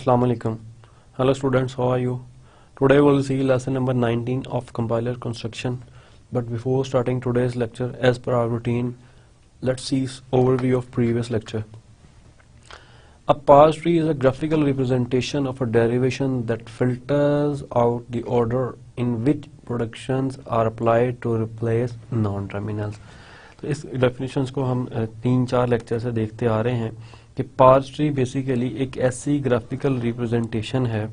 Assalamu alaikum. Hello students, how are you? Today we will see lesson number 19 of compiler construction. But before starting today's lecture, as per our routine, let's see overview of previous lecture. A parse tree is a graphical representation of a derivation that filters out the order in which productions are applied to replace non-terminals. तो इस definitions को हम 3-4 lecture से देखते आ रहे हैं कि parse tree basically एक ऐसी ग्राफिकल रिप्रेजेंटेशन है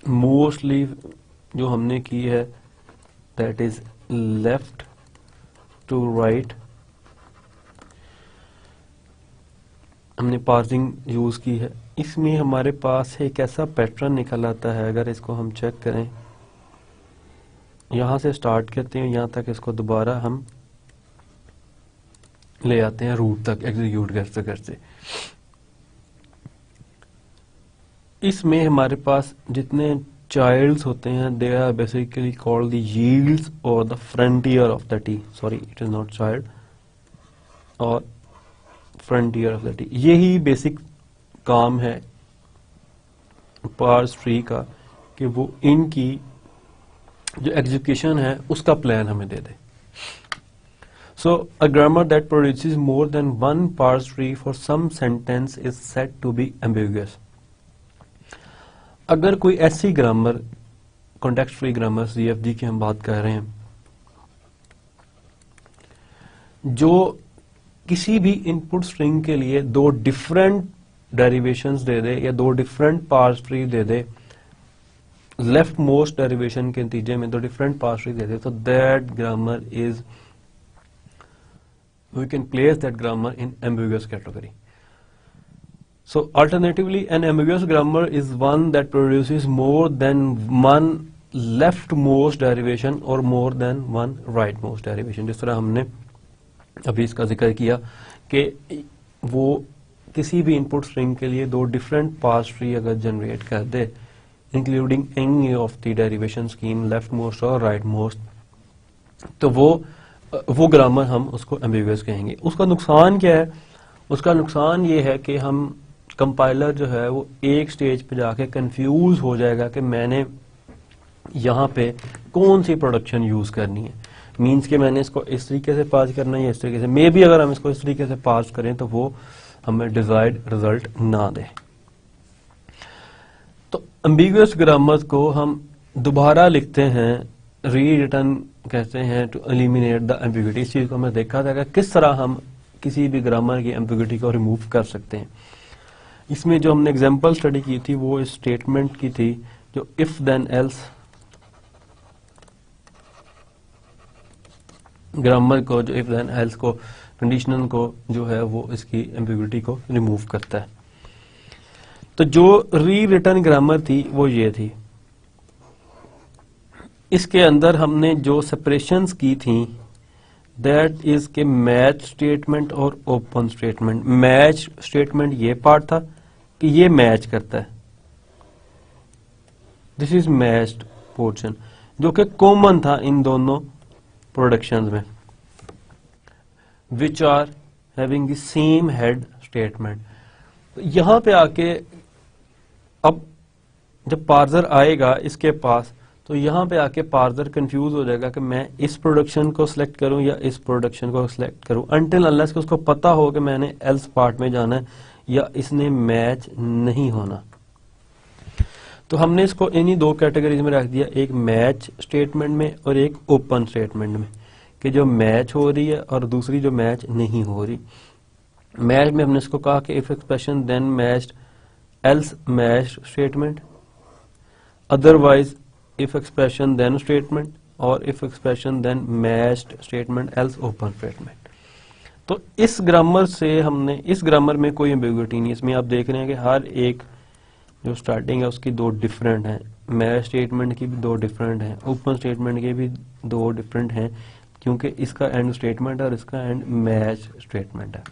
मोस्टली जो हमने की है that is left to right. हमने पार्सिंग यूज की है। इसमें हमारे पास एक ऐसा पैटर्न निकल आता है, अगर इसको हम चेक करें, यहां से स्टार्ट करते हैं यहां तक, इसको दोबारा हम ले आते हैं रूट तक एग्जीक्यूट करते करते। इसमें हमारे पास जितने चाइल्ड्स होते हैं they are basically called the yields और the frontier of the T. Sorry, it is not child और फ्रंटियर ऑफ द टी। यही बेसिक काम है पार्स ट्री का कि वो इनकी जो एग्जीक्यूशन है उसका प्लान हमें दे दे। So a grammar that produces more than one parse tree for some sentence is said to be ambiguous. अगर कोई ऐसी grammar, context free grammar CFG की हम बात कर रहे हैं, जो किसी भी इनपुट स्ट्रिंग के लिए दो डिफरेंट डेरिवेशंस दे दे या दो डिफरेंट पार्स ट्री दे दे, लेफ्ट मोस्ट डेरिवेशन के नतीजे में दो डिफरेंट पार्स ट्री दे दे, तो that grammar is we can place that grammar in ambiguous category. So alternatively, an ambiguous grammar is one that produces more than one leftmost derivation or more than one rightmost derivation. जिस तरह हमने अभी इसका जिक्र किया कि वो किसी भी इनपुट स्ट्रिंग के लिए दो डिफरेंट पार्स ट्री अगर जनरेट कर दे including any of the derivation scheme left most और राइट मोस्ट, तो वो ग्रामर हम उसको एम्बिगुअस कहेंगे। उसका नुकसान क्या है? उसका नुकसान ये है कि हम कंपाइलर जो है वो एक स्टेज पे जाके कंफ्यूज हो जाएगा कि मैंने यहाँ पे कौन सी प्रोडक्शन यूज करनी है। मींस कि मैंने इसको इस तरीके से पास करना है या इस तरीके से। मे बी अगर हम इसको इस तरीके से पास करें तो वो हमें डिजायर्ड रिजल्ट ना दे। तो एम्बिगुअस ग्रामर को हम दोबारा लिखते हैं, री रिटर्न कहते हैं, टू एलिमिनेट द एम्बिग्यूटी। इस चीज को हमने देखा था कि किस तरह हम किसी भी ग्रामर की एम्बिग्यूटी को रिमूव कर सकते हैं। इसमें जो हमने एग्जांपल स्टडी की थी वो इस स्टेटमेंट की थी जो इफ देन एल्स ग्रामर को, जो इफ देन एल्स को, कंडीशनल को जो है वो इसकी एम्बिग्यूटी को रिमूव करता है। तो जो री रिटर्न ग्रामर थी वो ये थी। इसके अंदर हमने जो सेपरेशंस की थी दैट इज के मैच स्टेटमेंट और ओपन स्टेटमेंट। मैच स्टेटमेंट ये पार्ट था कि ये मैच करता है, दिस इज मैच्ड पोर्शन, जो कि कॉमन था इन दोनों प्रोडक्शंस में, which are having the same head statement. यहां पे आके अब जब पार्सर आएगा इसके पास, तो यहाँ पे आके पार्सर कंफ्यूज हो जाएगा कि मैं इस प्रोडक्शन को सिलेक्ट करूं या इस प्रोडक्शन को सिलेक्ट करूं, अनटिल अनलेस कि उसको पता हो कि मैंने एल्स पार्ट में जाना है या इसने मैच नहीं होना। तो हमने इसको इन्हीं दो कैटेगरीज में रख दिया, एक मैच स्टेटमेंट में और एक ओपन स्टेटमेंट में, कि जो मैच हो रही है और दूसरी जो मैच नहीं हो रही। मैच में हमने इसको कहा कि if expression then matched else matched statement, otherwise if expression then statement, और if expression then matched statement else open statement। तो इस ग्रामर से हमने, इस ग्रामर में कोई एम्बिग्यूटी नहीं। इसमें आप देख रहे हैं कि हर एक जो स्टार्टिंग है उसकी दो डिफरेंट हैं, मैच स्टेटमेंट की भी दो डिफरेंट हैं, ओपन स्टेटमेंट के भी दो डिफरेंट हैं, क्योंकि इसका एंड स्टेटमेंट और इसका एंड मैच स्टेटमेंट है।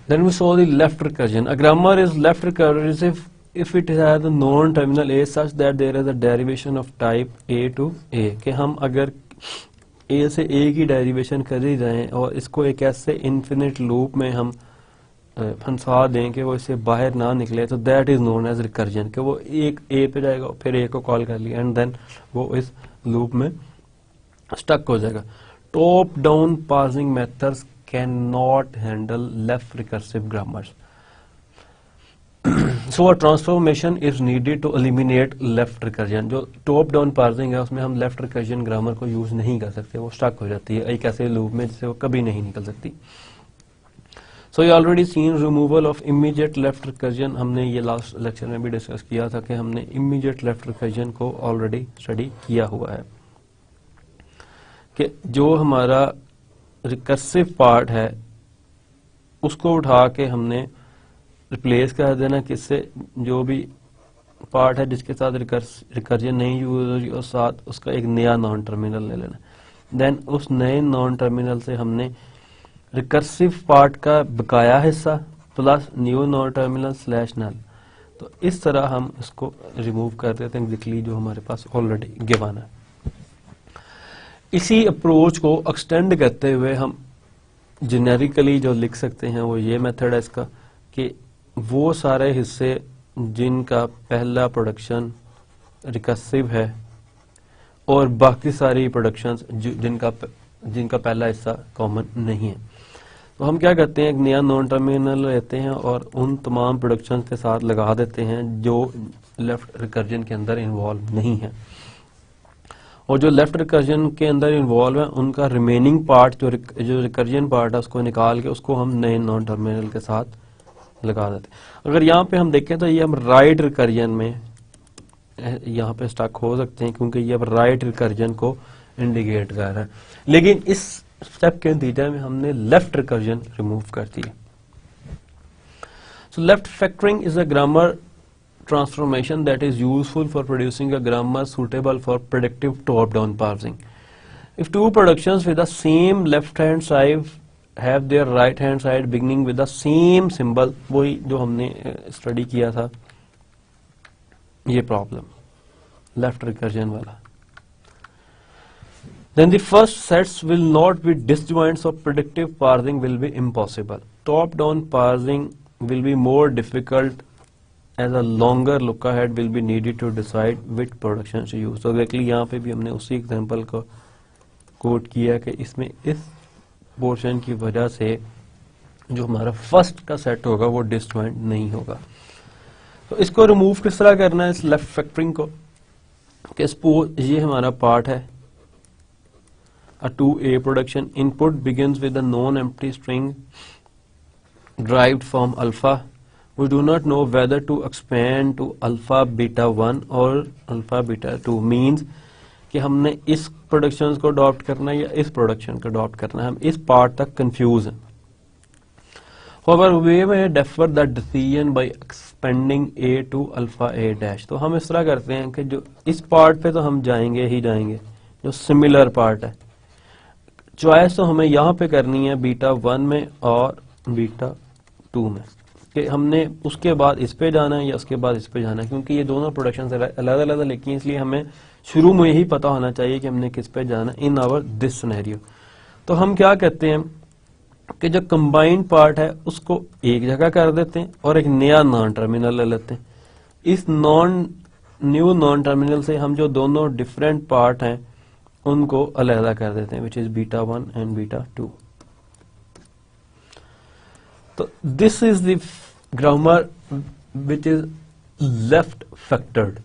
Then we saw the left recursion. A grammar is left recursive if it has a non-terminal a such that there is a derivation of type a to a, कि हम अगर a से a की derivation कर ही जाएं और इसको एक ऐसे इन्फिनिट लूप में हम फंसा दें कि वो इससे बाहर ना निकले, तो that is known as recursion, कि वो एक ए पे जाएगा फिर ए को कॉल कर लिया एंड देन वो इस लूप में स्टक हो जाएगा. Top down parsing methods can not handle left recursive grammars. So a transformation is needed to eliminate left recursion. जो टॉप डाउन पार्सिंग है उसमें हम लेफ्ट रिकर्जन ग्रामर को यूज नहीं कर सकते, वो स्टक हो जाती है एक ऐसे लूप में जिससे वो कभी नहीं निकल सकती. So you already seen removal of immediate left recursion. हमने ये लास्ट लेक्चर में भी डिस्कस किया था कि हमने immediate left recursion को ऑलरेडी स्टडी किया हुआ है कि जो हमारा रिकर्सिव पार्ट है उसको उठा के हमने रिप्लेस कर देना किससे, जो भी पार्ट है जिसके साथ रिकर्जन नहीं यूज हो रही और साथ उसका एक नया नॉन टर्मिनल ले लेना. देन उस नए नॉन टर्मिनल से हमने रिकर्सिव पार्ट का बकाया हिस्सा plus new non terminal slash null, तो इस तरह हम इसको रिमूव कर देते हैं एग्जैक्टली जो हमारे पास ऑलरेडी गिवन है. इसी अप्रोच को एक्सटेंड करते हुए हम जेनेरिकली जो लिख सकते हैं वो ये मेथड है इसका कि वो सारे हिस्से जिनका पहला प्रोडक्शन रिकर्सिव है और बाकी सारी प्रोडक्शंस जिनका पहला हिस्सा कॉमन नहीं है, तो हम क्या करते हैं एक नया नॉन टर्मिनल लेते हैं और उन तमाम प्रोडक्शंस के साथ लगा देते हैं जो लेफ्ट रिकर्जन के अंदर इन्वॉल्व नहीं है, और जो लेफ्ट रिकर्जन के अंदर इन्वॉल्व है उनका रिमेनिंग पार्ट जो रिकर्जन पार्ट है उसको निकाल के उसको हम नए नॉन टर्मिनल के साथ लगा देते हैं. अगर यहाँ पे हम देखें तो ये हम राइट रिकर्जन में यहाँ पे स्टक हो सकते हैं क्योंकि ये अब राइट रिकर्जन को इंडिकेट कर रहा है, लेकिन इस स्टेप के नतीजे में हमने लेफ्ट रिकर्जन रिमूव कर दी. So left factoring is a grammar transformation that is useful for producing a grammar suitable for predictive top-down parsing. If two productions with the same left-hand side have their right-hand side beginning with the same symbol, वही जो हमने study किया था ये problem left recursion वाला, then the first sets will not be disjoint, so predictive parsing will be impossible. Top-down parsing will be more difficult as a longer look ahead will be needed to decide which production to use. तो exactly यहाँ पे भी हमने उसी example को coat किया कि इसमें इस पोर्शन की वजह से जो हमारा फर्स्ट का सेट होगा वो डिसजॉइंट नहीं होगा. तो इसको रिमूव किस तरह करना है इस लेफ्ट फैक्टरिंग को, कि सपोज ये हमारा पार्ट है a 2A production, input begins with a non-empty string derived from alpha. We do not know whether to expand to alpha beta 1 or alpha beta 2, means कि हमने इस प्रोडक्शंस को adopt करना है या इस प्रोडक्शन को अडॉप्ट करना है, हम इस पार्ट तक कंफ्यूज हैं. However, we may defer the decision by expanding A to alpha A dash. तो हम इस तरह करते हैं कि जो इस पार्ट पे तो हम जाएंगे ही जाएंगे जो सिमिलर पार्ट है, चॉइस तो हमें यहाँ पे करनी है बीटा 1 में और बीटा 2 में, कि हमने उसके बाद इस पे जाना है या उसके बाद इस पे जाना है, क्योंकि ये दोनों प्रोडक्शन अलग अलग लिखी हैं, इसलिए हमें शुरू में ही पता होना चाहिए कि हमने किस पे जाना इन आवर दिस सिनेरियो. तो हम क्या कहते हैं कि जो कंबाइंड पार्ट है उसको एक जगह कर देते हैं और एक नया नॉन टर्मिनल ले लेते हैं. इस न्यू नॉन टर्मिनल से हम जो दोनों डिफरेंट पार्ट हैं उनको अलग कर देते हैं, which is beta 1 and beta 2. तो this is the grammar which is left factored.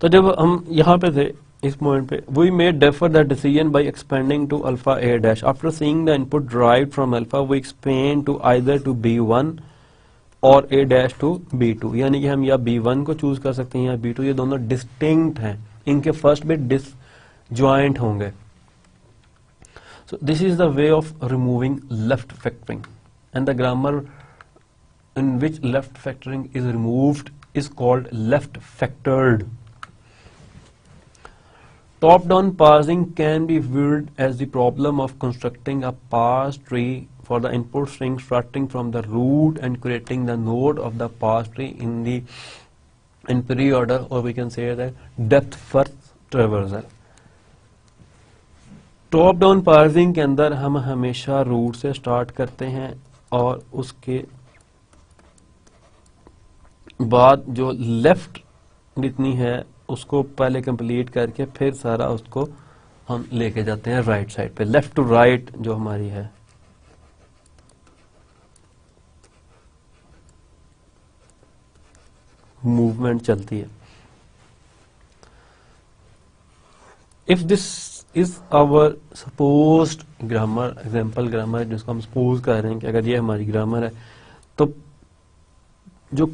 तो जब हम यहां पे थे इस पॉइंट पे, we may defer the decision by expanding to alpha A dash. After seeing the input derived from alpha we expand to either to B1 और ए dash to B2, यानी कि हम या B1 को चूज कर सकते हैं या B2, ये दोनों डिस्टिंक्ट हैं, इनके फर्स्ट बिट डिसजॉइंट होंगे. So this is the way of removing left factoring, and the grammar in which left factoring is removed is called left factored. Top-down parsing can be viewed as the problem of constructing a parse tree for the input string starting from the root and creating the node of the parse tree in pre-order, or we can say that depth first traversal. Top down parsing के अंदर हम हमेशा root से start करते हैं और उसके बाद जो लेफ्ट जितनी है उसको पहले कंप्लीट करके फिर सारा उसको हम लेके जाते हैं राइट साइड पे, लेफ्ट टू राइट जो हमारी है मूवमेंट चलती है। If this is our supposed grammar, example grammar जिसको हम सपोज कर रहे हैं कि अगर ये हमारी ग्रामर है, तो जो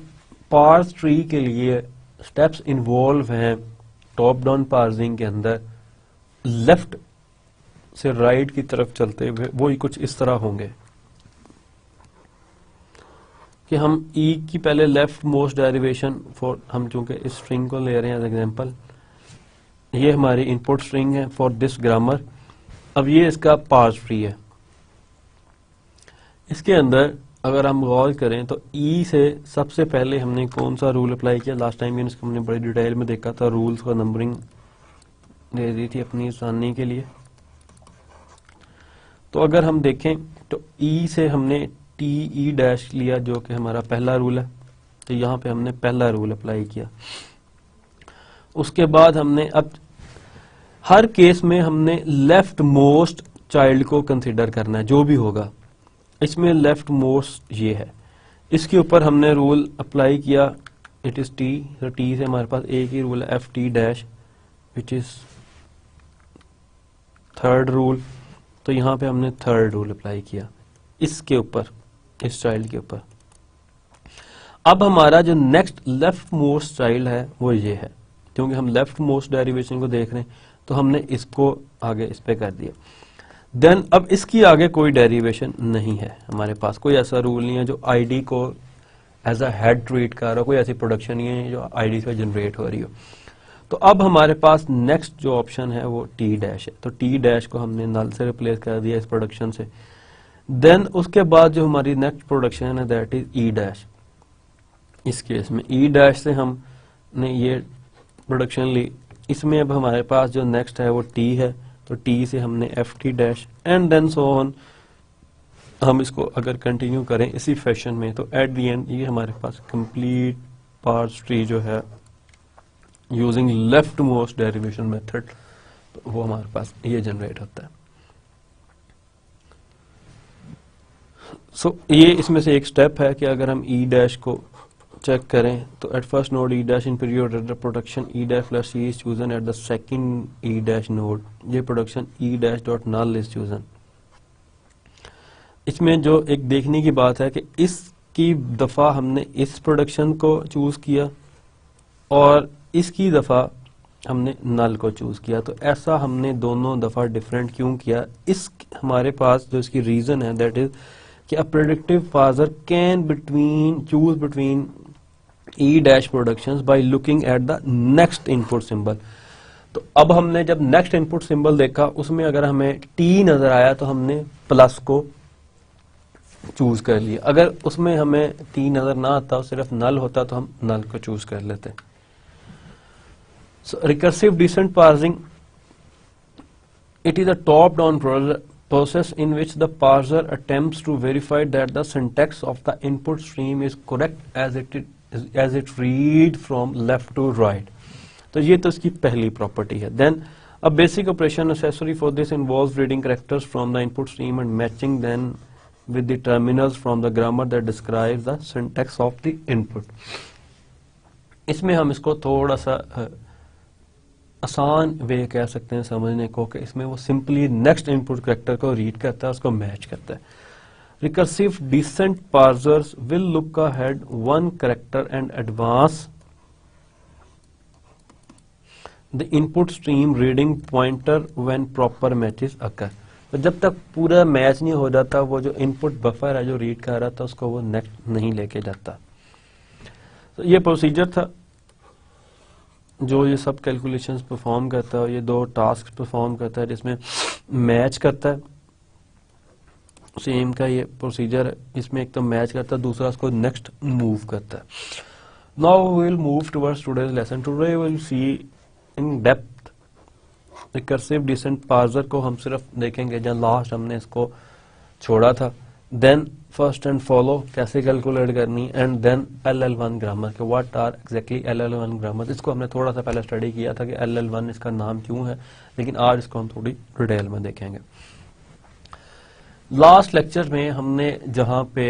पार्स ट्री के लिए स्टेप्स इन्वॉल्व हैं टॉप डाउन पार्सिंग के अंदर, लेफ्ट से राइट की तरफ चलते हुए वो ही कुछ इस तरह होंगे कि हम ई की पहले लेफ्ट मोस्ट डेरिवेशन फॉर, हम चूंकि इस स्ट्रिंग को ले रहे हैं एज एग्जांपल, ये हमारी इनपुट स्ट्रिंग है फॉर दिस ग्रामर। अब ये इसका पार्स ट्री है। इसके अंदर अगर हम गौर करें तो ई से सबसे पहले हमने कौन सा रूल अप्लाई किया, लास्ट टाइम भी इसको हमने बड़ी डिटेल में देखा था, रूल्स का नंबरिंग दे दी थी अपनी आसानी के लिए। तो अगर हम देखें तो ई से हमने टी ई डैश लिया जो कि हमारा पहला रूल है, तो यहाँ पे हमने पहला रूल अप्लाई किया। उसके बाद हमने अब हर केस में हमने लेफ्ट मोस्ट चाइल्ड को कंसीडर करना है, जो भी होगा इसमें लेफ्ट मोस्ट ये है, इसके ऊपर हमने रूल अप्लाई किया, इट इज टी। तो टी से हमारे पास एक ही रूल है F T dash which is third rule, तो यहाँ पे हमने थर्ड रूल अप्लाई किया इसके ऊपर, इस चाइल्ड के ऊपर। अब हमारा जो नेक्स्ट लेफ्ट मोस्ट चाइल्ड है वो ये है, क्योंकि हम लेफ्ट मोस्ट डेरिवेशन को देख रहे हैं तो हमने इसको आगे इस पे कर दिया। देन अब इसकी आगे कोई डेरिवेशन नहीं है हमारे पास, कोई ऐसा रूल नहीं है जो आईडी को एज अ हेड ट्रीट कर रहा हो, कोई ऐसी प्रोडक्शन नहीं है जो आईडी से जनरेट हो रही हो। तो अब हमारे पास नेक्स्ट जो ऑप्शन है वो टी डैश है, तो टी डैश को हमने नल से रिप्लेस कर दिया इस प्रोडक्शन से। देन उसके बाद जो हमारी नेक्स्ट प्रोडक्शन है दैट इज ई डैश। इस केस में ई डैश से हमने ये प्रोडक्शन ली, इसमें अब हमारे पास जो नेक्स्ट है वो टी है, तो टी से हमने F T dash and then so on. हम इसको अगर कंटिन्यू करें इसी फैशन में तो एट द एंड ये हमारे पास कंप्लीट पार्स ट्री जो है using left most derivation method, तो वो हमारे पास ये जनरेट होता है। सो ये इसमें से एक स्टेप है कि अगर हम ई डैश को चेक करें तो at first node E dash in period order production E dash plus C is chosen at the second E dash node, ये production E dash dot null is chosen. इसमें जो एक देखने की बात है कि इसकी दफा हमने इस प्रोडक्शन को चूज किया और इसकी दफा हमने नल को चूज किया, तो ऐसा हमने दोनों दफा डिफरेंट क्यों किया? इस हमारे पास जो इसकी रीजन है दैट इज कि a predictive parser can choose between E dash productions by looking at the next input symbol. तो अब हमने जब नेक्स्ट इनपुट सिंबल देखा उसमें अगर हमें टी नजर आया तो हमने प्लस को चूज कर लिया, अगर उसमें हमें टी नजर ना आता सिर्फ नल होता तो हम नल को चूज कर लेते। So recursive descent parsing, it is a top-down process in which the parser attempts to verify that the syntax of the input stream is correct as it read from left to right. तो ये तो इसकी पहली property है। Then a basic operation necessary for this involves reading characters from the input stream and matching them with the terminals from the grammar that describes the syntax of the input. इसमें हम इसको थोड़ा सा आसान वे कह सकते हैं समझने को कि इसमें वो सिंपली नेक्स्ट इनपुट कैरेक्टर को रीड करता है, उसको मैच करता है। Recursive descent parsers will look ahead one character and advance the input stream reading pointer when proper matches occur. तो जब तक पूरा मैच नहीं हो जाता वो जो इनपुट बफर है जो रीड कर रहा था उसको वो नेक्स्ट नहीं लेके जाता। तो ये प्रोसीजर था जो ये सब कैलकुलेशंस परफॉर्म करता है, ये दो टास्क परफॉर्म करता है जिसमें मैच करता है। सेम का ये प्रोसीजर है, इसमें एक तो मैच करता है, दूसरा उसको नेक्स्ट मूव करता है। Now we will move towards today's lesson. Today we will see in depth recursive descent parser को हम सिर्फ देखेंगे जहाँ लास्ट हमने इसको छोड़ा था। देन फर्स्ट एंड फॉलो कैसे कैलकुलेट करनी, एंड देन LL1 ग्रामर के what are exactly LL1 grammar. इसको हमने थोड़ा सा पहले स्टडी किया था कि LL1 इसका नाम क्यों है, लेकिन आज इसको हम थोड़ी डिटेल में देखेंगे। लास्ट लेक्चर में हमने जहां पे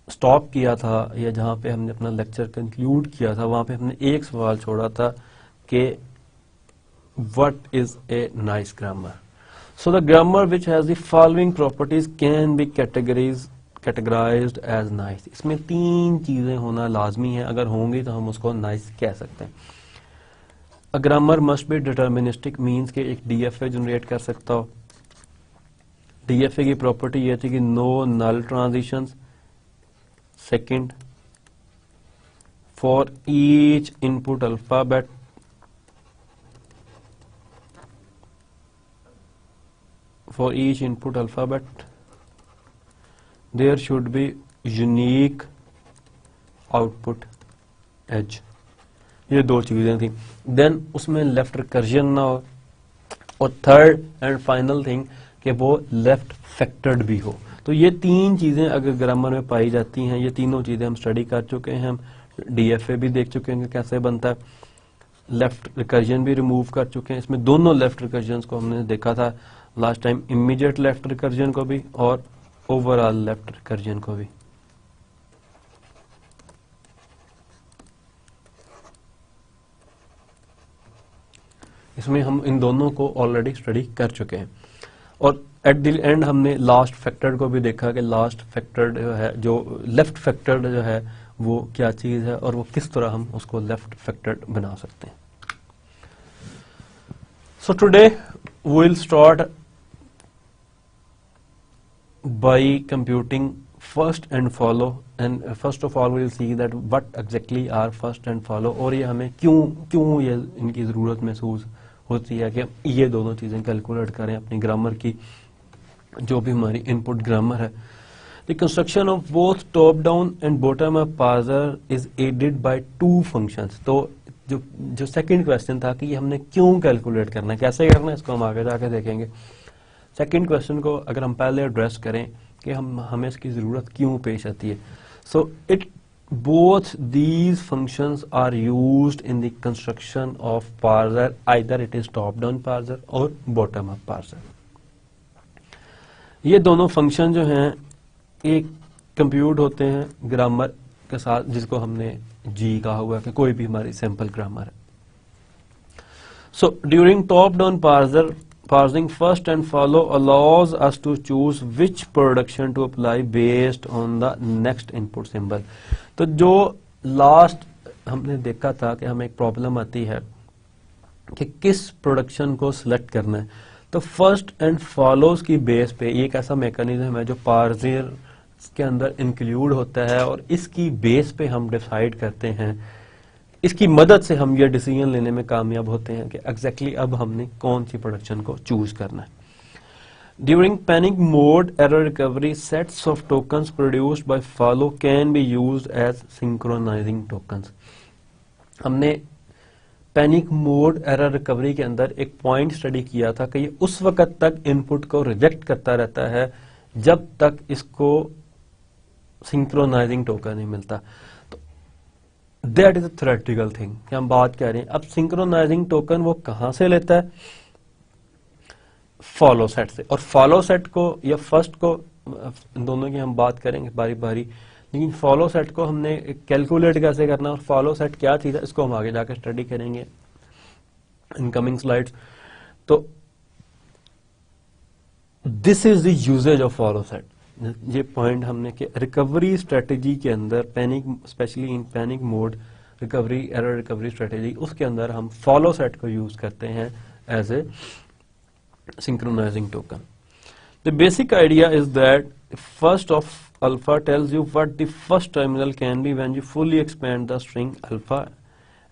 स्टॉप किया था या जहां पे हमने अपना लेक्चर कंक्लूड किया था, वहां पे हमने एक सवाल छोड़ा था कि what is a nice grammar. So the grammar which has the following properties can be categorized as nice। इसमें 3 चीजें होना लाजमी है, अगर होंगी तो हम उसको nice कह सकते हैं। A grammar must be deterministic means कि एक DFA जनरेट कर सकता हो। DFA की प्रॉपर्टी ये थी कि no null transitions। Second, for each input alphabet there should be unique output edge। ये 2 चीजें थी। देन उसमें लेफ्ट रिकर्जन ना हो, और थर्ड एंड फाइनल थिंग कि वो लेफ्ट फैक्टर्ड भी हो। तो ये 3 चीजें अगर ग्रामर में पाई जाती हैं, ये तीनों चीजें हम स्टडी कर चुके हैं, हम DFA भी देख चुके हैं कि कैसे बनता है, लेफ्ट रिकर्जन भी रिमूव कर चुके हैं। इसमें दोनों लेफ्ट रिकर्जन को हमने देखा था last time, immediate left recursion को भी और ओवरऑल लेफ्ट रिकर्जन को भी। इसमें हम इन दोनों को ऑलरेडी स्टडी कर चुके हैं, और एट द एंड हमने लास्ट फैक्टर को भी देखा कि लास्ट फैक्टर जो है, जो लेफ्ट फैक्टर जो है वो क्या चीज है और वो किस तरह हम उसको लेफ्ट फैक्टर बना सकते हैं। So today we will start by computing first and follow, and first of all we will see that what exactly are first and follow, और ये हमें क्यों ये इनकी जरूरत महसूस होती है कि ये दोनों चीजें कैलकुलेट करें अपनी ग्रामर की, जो भी हमारी इनपुट ग्रामर है। The construction of both top down and bottom up parser is aided by 2 functions। तो जो सेकंड क्वेश्चन था कि ये हमने क्यों कैलकुलेट करना है, कैसे करना है, इसको हम आगे जाके देखेंगे। सेकंड क्वेश्चन को अगर हम पहले एड्रेस करें कि हमें इसकी जरूरत क्यों पेश आती है। So it both these functions are used in the construction of parser, either it is top down parser और बॉटम अप पार्सर। ये दोनों फंक्शन जो हैं एक कंप्यूट होते हैं ग्रामर के साथ, जिसको हमने जी कहा हुआ है कि कोई भी हमारी सिंपल ग्रामर है। So during top down parser, parsing first and follow allows us to choose which production to apply based on the next input symbol। तो जो लास्ट हमने देखा था कि हमें एक प्रॉब्लम आती है कि किस प्रोडक्शन को सिलेक्ट करना है, तो फर्स्ट एंड फॉलोज की बेस पे एक ऐसा मैकेनिज्म है जो पार्सर के अंदर इंक्लूड होता है, और इसकी बेस पे हम डिसाइड करते हैं, इसकी मदद से हम ये डिसीजन लेने में कामयाब होते हैं कि एग्जैक्टली अब हमने कौन सी प्रोडक्शन को चूज करना है। During panic mode error recovery, sets of tokens produced by follow can be used as synchronising tokens. हमने पैनिक मोड एरर रिकवरी के अंदर एक पॉइंट स्टडी किया था कि ये उस वक्त तक इनपुट को रिजेक्ट करता रहता है जब तक इसको सिंक्रोनाइजिंग टोकन नहीं मिलता। That is a theoretical thing कि हम बात कर रहे हैं। अब सिंक्रोनाइजिंग टोकन वो कहां से लेता है, फॉलो सेट से, और फॉलो सेट को या फर्स्ट को, दोनों की हम बात करेंगे बारी बारी, लेकिन फॉलो सेट को हमने कैलकुलेट कैसे करना और फॉलो सेट क्या चीज है, इसको हम आगे जाकर स्टडी करेंगे इन कमिंग स्लाइड्स। तो this is the usages of follow set. ये पॉइंट हमने कि रिकवरी स्ट्रेटेजी के अंदर panic, specially in panic mode recovery, error recovery strategy, उसके अंदर हम फॉलो सेट को यूज करते हैं as a synchronising token. The basic idea is that first of alpha tells you what the first terminal can be when you fully expand the string alpha,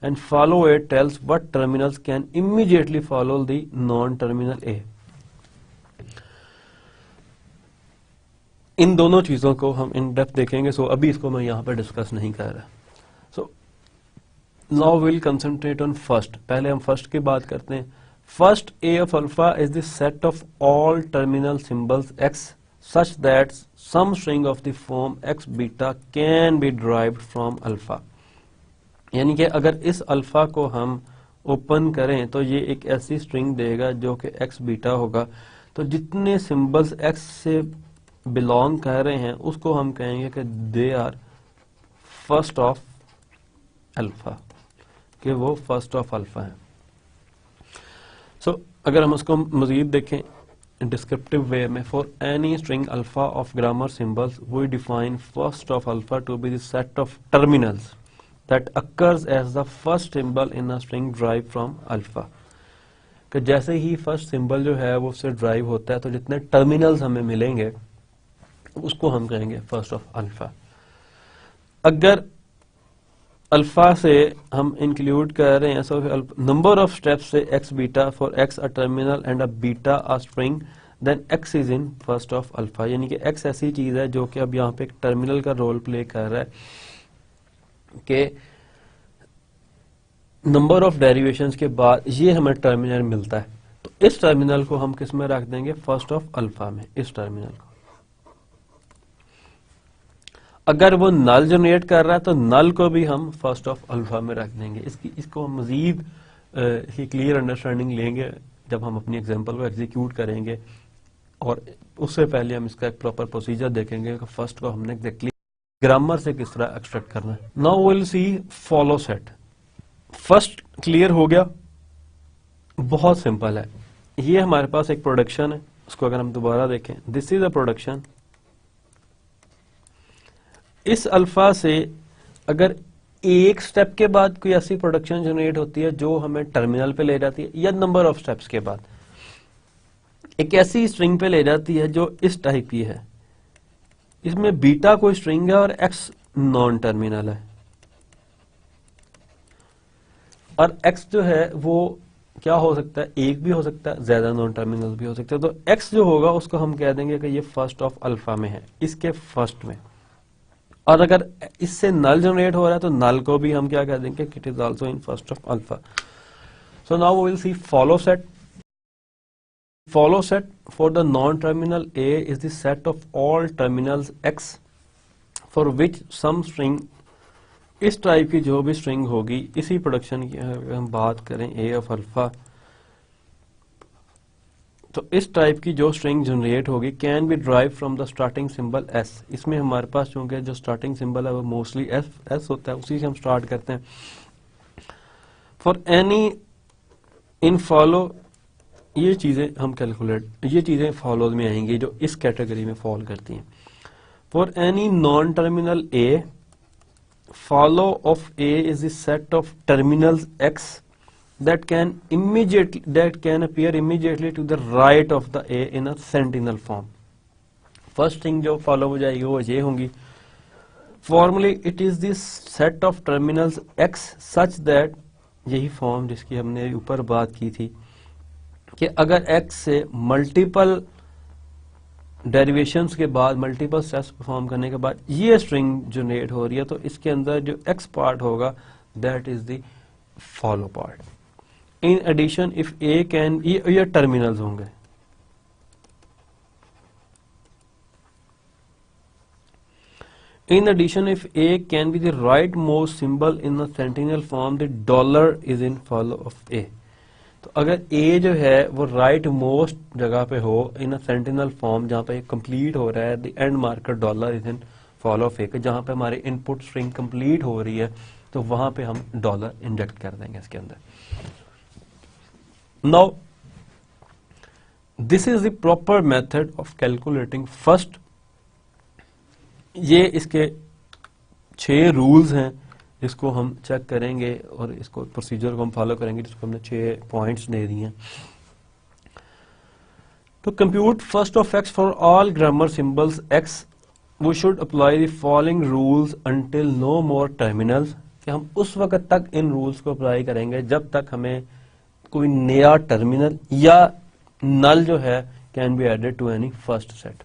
and follow A tells what terminals can immediately follow the non-terminal A. इन दोनों चीजों को हम in depth देखेंगे, सो अभी इसको मैं यहाँ पर डिस्कस नहीं कर रहा. सो now will concentrate on first. पहले हम फर्स्ट की बात करते हैं. First A of alpha is the set of all terminal symbols X such that some string of the form x beta can be derived from alpha। यानी कि अगर इस अल्फा को हम ओपन करें तो ये एक ऐसी स्ट्रिंग देगा जो कि x बीटा होगा। तो जितने सिंबल्स x से बिलोंग कर रहे हैं उसको हम कहेंगे कि they are first of alpha, कि वो फर्स्ट ऑफ अल्फा है। सो अगर हम उसको मजीद देखें डिस्क्रिप्टिव वे में, for any string alpha of grammar symbols we define first of alpha to be the set of terminals that occurs as the first symbol in a string derived from alpha। कि जैसे ही first symbol जो है वो उससे drive होता है तो जितने टर्मिनल्स हमें मिलेंगे उसको हम कहेंगे फर्स्ट ऑफ अल्फा। अगर अल्फा से हम इंक्लूड कर रहे हैं सो नंबर ऑफ स्टेप्स से x beta for x a terminal and a beta a string then x is in first of alpha. यानी कि x ऐसी चीज है जो कि अब यहाँ पे एक टर्मिनल का रोल प्ले कर रहा है कि नंबर ऑफ डेरिवेशंस के बाद ये हमें टर्मिनल मिलता है। तो इस टर्मिनल को हम किस में रख देंगे? फर्स्ट ऑफ अल्फा में, इस टर्मिनल को। अगर वो नल जनरेट कर रहा है तो नल को भी हम फर्स्ट ऑफ अल्फा में रख देंगे। इसको हम मजीद ही क्लियर अंडरस्टैंडिंग लेंगे जब हम अपनी एग्जांपल को एग्जीक्यूट करेंगे, और उससे पहले हम इसका एक प्रॉपर प्रोसीजर देखेंगे कि फर्स्ट को हमने एग्जैक्टली ग्रामर से किस तरह एक्सट्रैक्ट करना है। Now will see follow set. First clear हो गया, बहुत सिंपल है। ये हमारे पास एक प्रोडक्शन है, उसको अगर हम दोबारा देखें, दिस इज अ प्रोडक्शन। इस अल्फा से अगर एक स्टेप के बाद कोई ऐसी प्रोडक्शन जनरेट होती है जो हमें टर्मिनल पे ले जाती है, या नंबर ऑफ स्टेप्स के बाद एक ऐसी स्ट्रिंग पे ले जाती है जो इस टाइप की है, इसमें बीटा कोई स्ट्रिंग है और एक्स नॉन टर्मिनल है, और एक्स जो है वो क्या हो सकता है? एक भी हो सकता है, ज्यादा नॉन टर्मिनल भी हो सकता है। तो एक्स जो होगा उसको हम कह देंगे कि ये फर्स्ट ऑफ अल्फा में है, इसके फर्स्ट में। और अगर इससे नल जनरेट हो रहा है तो नल को भी हम क्या कह देंगे? It is also in first of alpha. So now we will see follow set. Follow set for the non-terminal A is the set of all terminals X for which some string, इस type की जो भी string होगी, इसी production की अगर हम बात करें A ऑफ अल्फा, तो इस टाइप की जो स्ट्रिंग जनरेट होगी can be drive from the starting symbol S। इसमें हमारे पास चूंकि जो स्टार्टिंग सिंबल है वो मोस्टली S होता है, उसी से हम स्टार्ट करते हैं। फॉर एनी इन फॉलो, ये चीजें हम कैलकुलेट, ये चीजें फॉलोज में आएंगी जो इस कैटेगरी में फॉल करती हैं। For any non terminal A, follow of A is the set of terminals X that can appear immediately to the right of the A in a sentinel form. First thing जो follow हो जाएगी वो ये होंगी, formally it is the set of terminals X such that, यही form जिसकी हमने ऊपर बात की थी कि अगर x से मल्टीपल डेरिवेशंस के बाद, मल्टीपल स्टेप्स परफॉर्म करने के बाद ये स्ट्रिंग जनरेट हो रही है, तो इसके अंदर जो x पार्ट होगा that is the follow part. In addition if a can, ये टर्मिनल्स होंगे। In addition, if A can be the rightmost symbol in the sentinel form, the dollar is in follow of A। तो अगर A जो है वो right most जगह पे हो इन अ सेंटिनल फॉर्म, जहाँ पे कंप्लीट हो रहा है, the end marker dollar is in follow of A, जहाँ पे हमारी इनपुट स्ट्रिंग कंप्लीट हो रही है तो वहां पे हम डॉलर इंजेक्ट कर देंगे इसके अंदर। Now this is the proper method of calculating first. ये इसके 6 रूल्स हैं जिसको हम चेक करेंगे और इसको प्रोसीजर को हम फॉलो करेंगे, जिसको हमने 6 पॉइंट्स दे दिए हैं। तो compute first of X for all grammar symbols X, we should apply the following rules until no more terminals, कि हम उस वक्त तक इन रूल्स को अप्लाई करेंगे जब तक हमें कोई नया टर्मिनल या नल जो है can be added to any first set.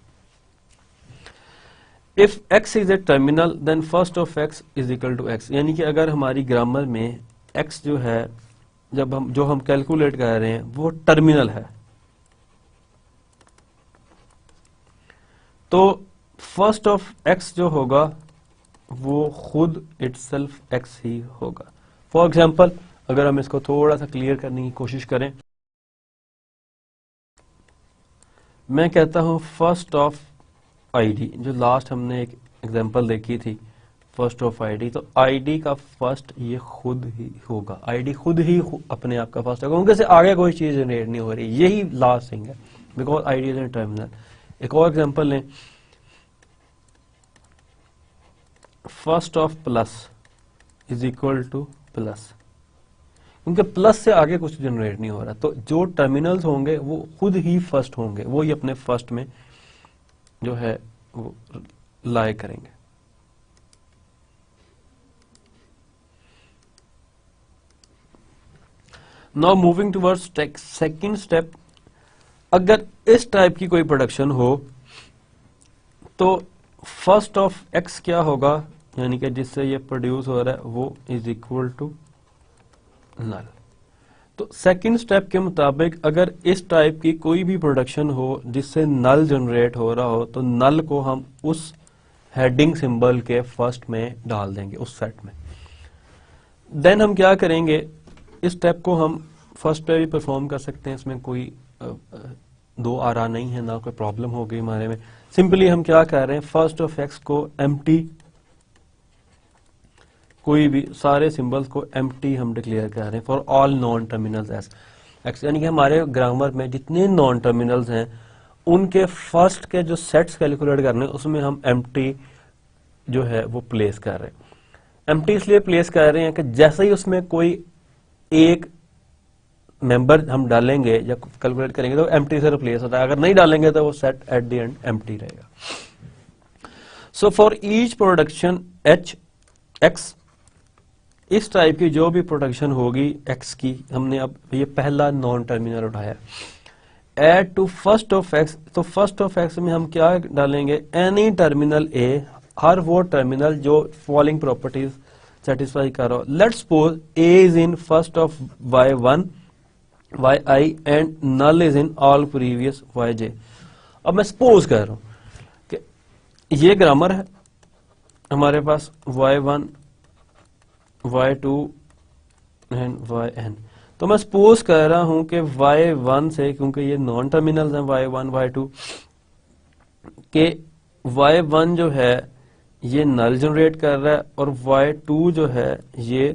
If x is a terminal then first of x is equal to x, यानी कि अगर हमारी ग्रामर में x जो है, जब हम कैलकुलेट कर रहे हैं वो टर्मिनल है, तो फर्स्ट ऑफ x जो होगा वो खुद इटसेल्फ x ही होगा। फॉर एग्जाम्पल अगर हम इसको थोड़ा सा क्लियर करने की कोशिश करें, मैं कहता हूं फर्स्ट ऑफ आईडी, जो लास्ट हमने एक एग्जांपल देखी थी फर्स्ट ऑफ आईडी, तो आईडी का फर्स्ट ये खुद ही होगा, आईडी खुद ही अपने आप का फर्स्ट होगा, उनके से आगे कोई चीज जनरेट नहीं हो रही, यही लास्ट थिंग है, because ID is in terminal. एक और एग्जांपल लें, first of plus is equal two plus, क्योंकि प्लस से आगे कुछ जनरेट नहीं हो रहा, तो जो टर्मिनल्स होंगे वो खुद ही फर्स्ट होंगे, वो ही अपने फर्स्ट में जो है वो लाई करेंगे। Now moving towards second step, अगर इस टाइप की कोई प्रोडक्शन हो तो फर्स्ट ऑफ एक्स क्या होगा, यानी कि जिससे ये प्रोड्यूस हो रहा है वो इज इक्वल टू नल। तो सेकंड स्टेप के मुताबिक अगर इस टाइप की कोई भी प्रोडक्शन हो जिससे नल जनरेट हो रहा हो, तो नल को हम उस हेडिंग सिंबल के फर्स्ट में डाल देंगे, उस सेट में। देन हम क्या करेंगे, इस स्टेप को हम फर्स्ट पे भी परफॉर्म कर सकते हैं, इसमें कोई दो आरा नहीं है, ना कोई प्रॉब्लम हो गई हमारे में। सिंपली हम क्या कर रहे हैं, फर्स्ट ऑफ एक्स को एम्प्टी, कोई भी सारे सिंबल्स को एम्प्टी हम डिक्लेयर कर रहे हैं for all non terminals S x, यानी कि हमारे ग्रामर में जितने नॉन टर्मिनल्स हैं उनके फर्स्ट के जो सेट्स कैलकुलेट करने उसमें हम एम्प्टी जो है वो प्लेस कर रहे हैं। एम्प्टी इसलिए प्लेस कर रहे हैं कि जैसे ही उसमें कोई एक मेंबर हम डालेंगे या कैलकुलेट करेंगे तो एम्प्टी से रिप्लेस होता है, अगर नहीं डालेंगे तो वो set at the end empty रहेगा। So for each production H X, इस टाइप की जो भी प्रोडक्शन होगी एक्स की, हमने अब ये पहला नॉन टर्मिनल उठाया, add to first of X, तो फर्स्ट ऑफ एक्स में हम क्या डालेंगे, एनी टर्मिनल ए, हर वो टर्मिनल जो फॉलोइंग प्रॉपर्टीज सेटिस्फाई कर रहा हो। Let's suppose A is in first of Y one Y I and null is in all previous Y J. अब मैं सपोज कर रहा हूं कि ये ग्रामर है हमारे पास Y one y2 and yn, तो मैं सपोज कर रहा हूं कि y1 से, क्योंकि ये नॉन टर्मिनल्स हैं y1 y2 के, y1 जो है ये नल जनरेट कर रहा है और y2 जो है ये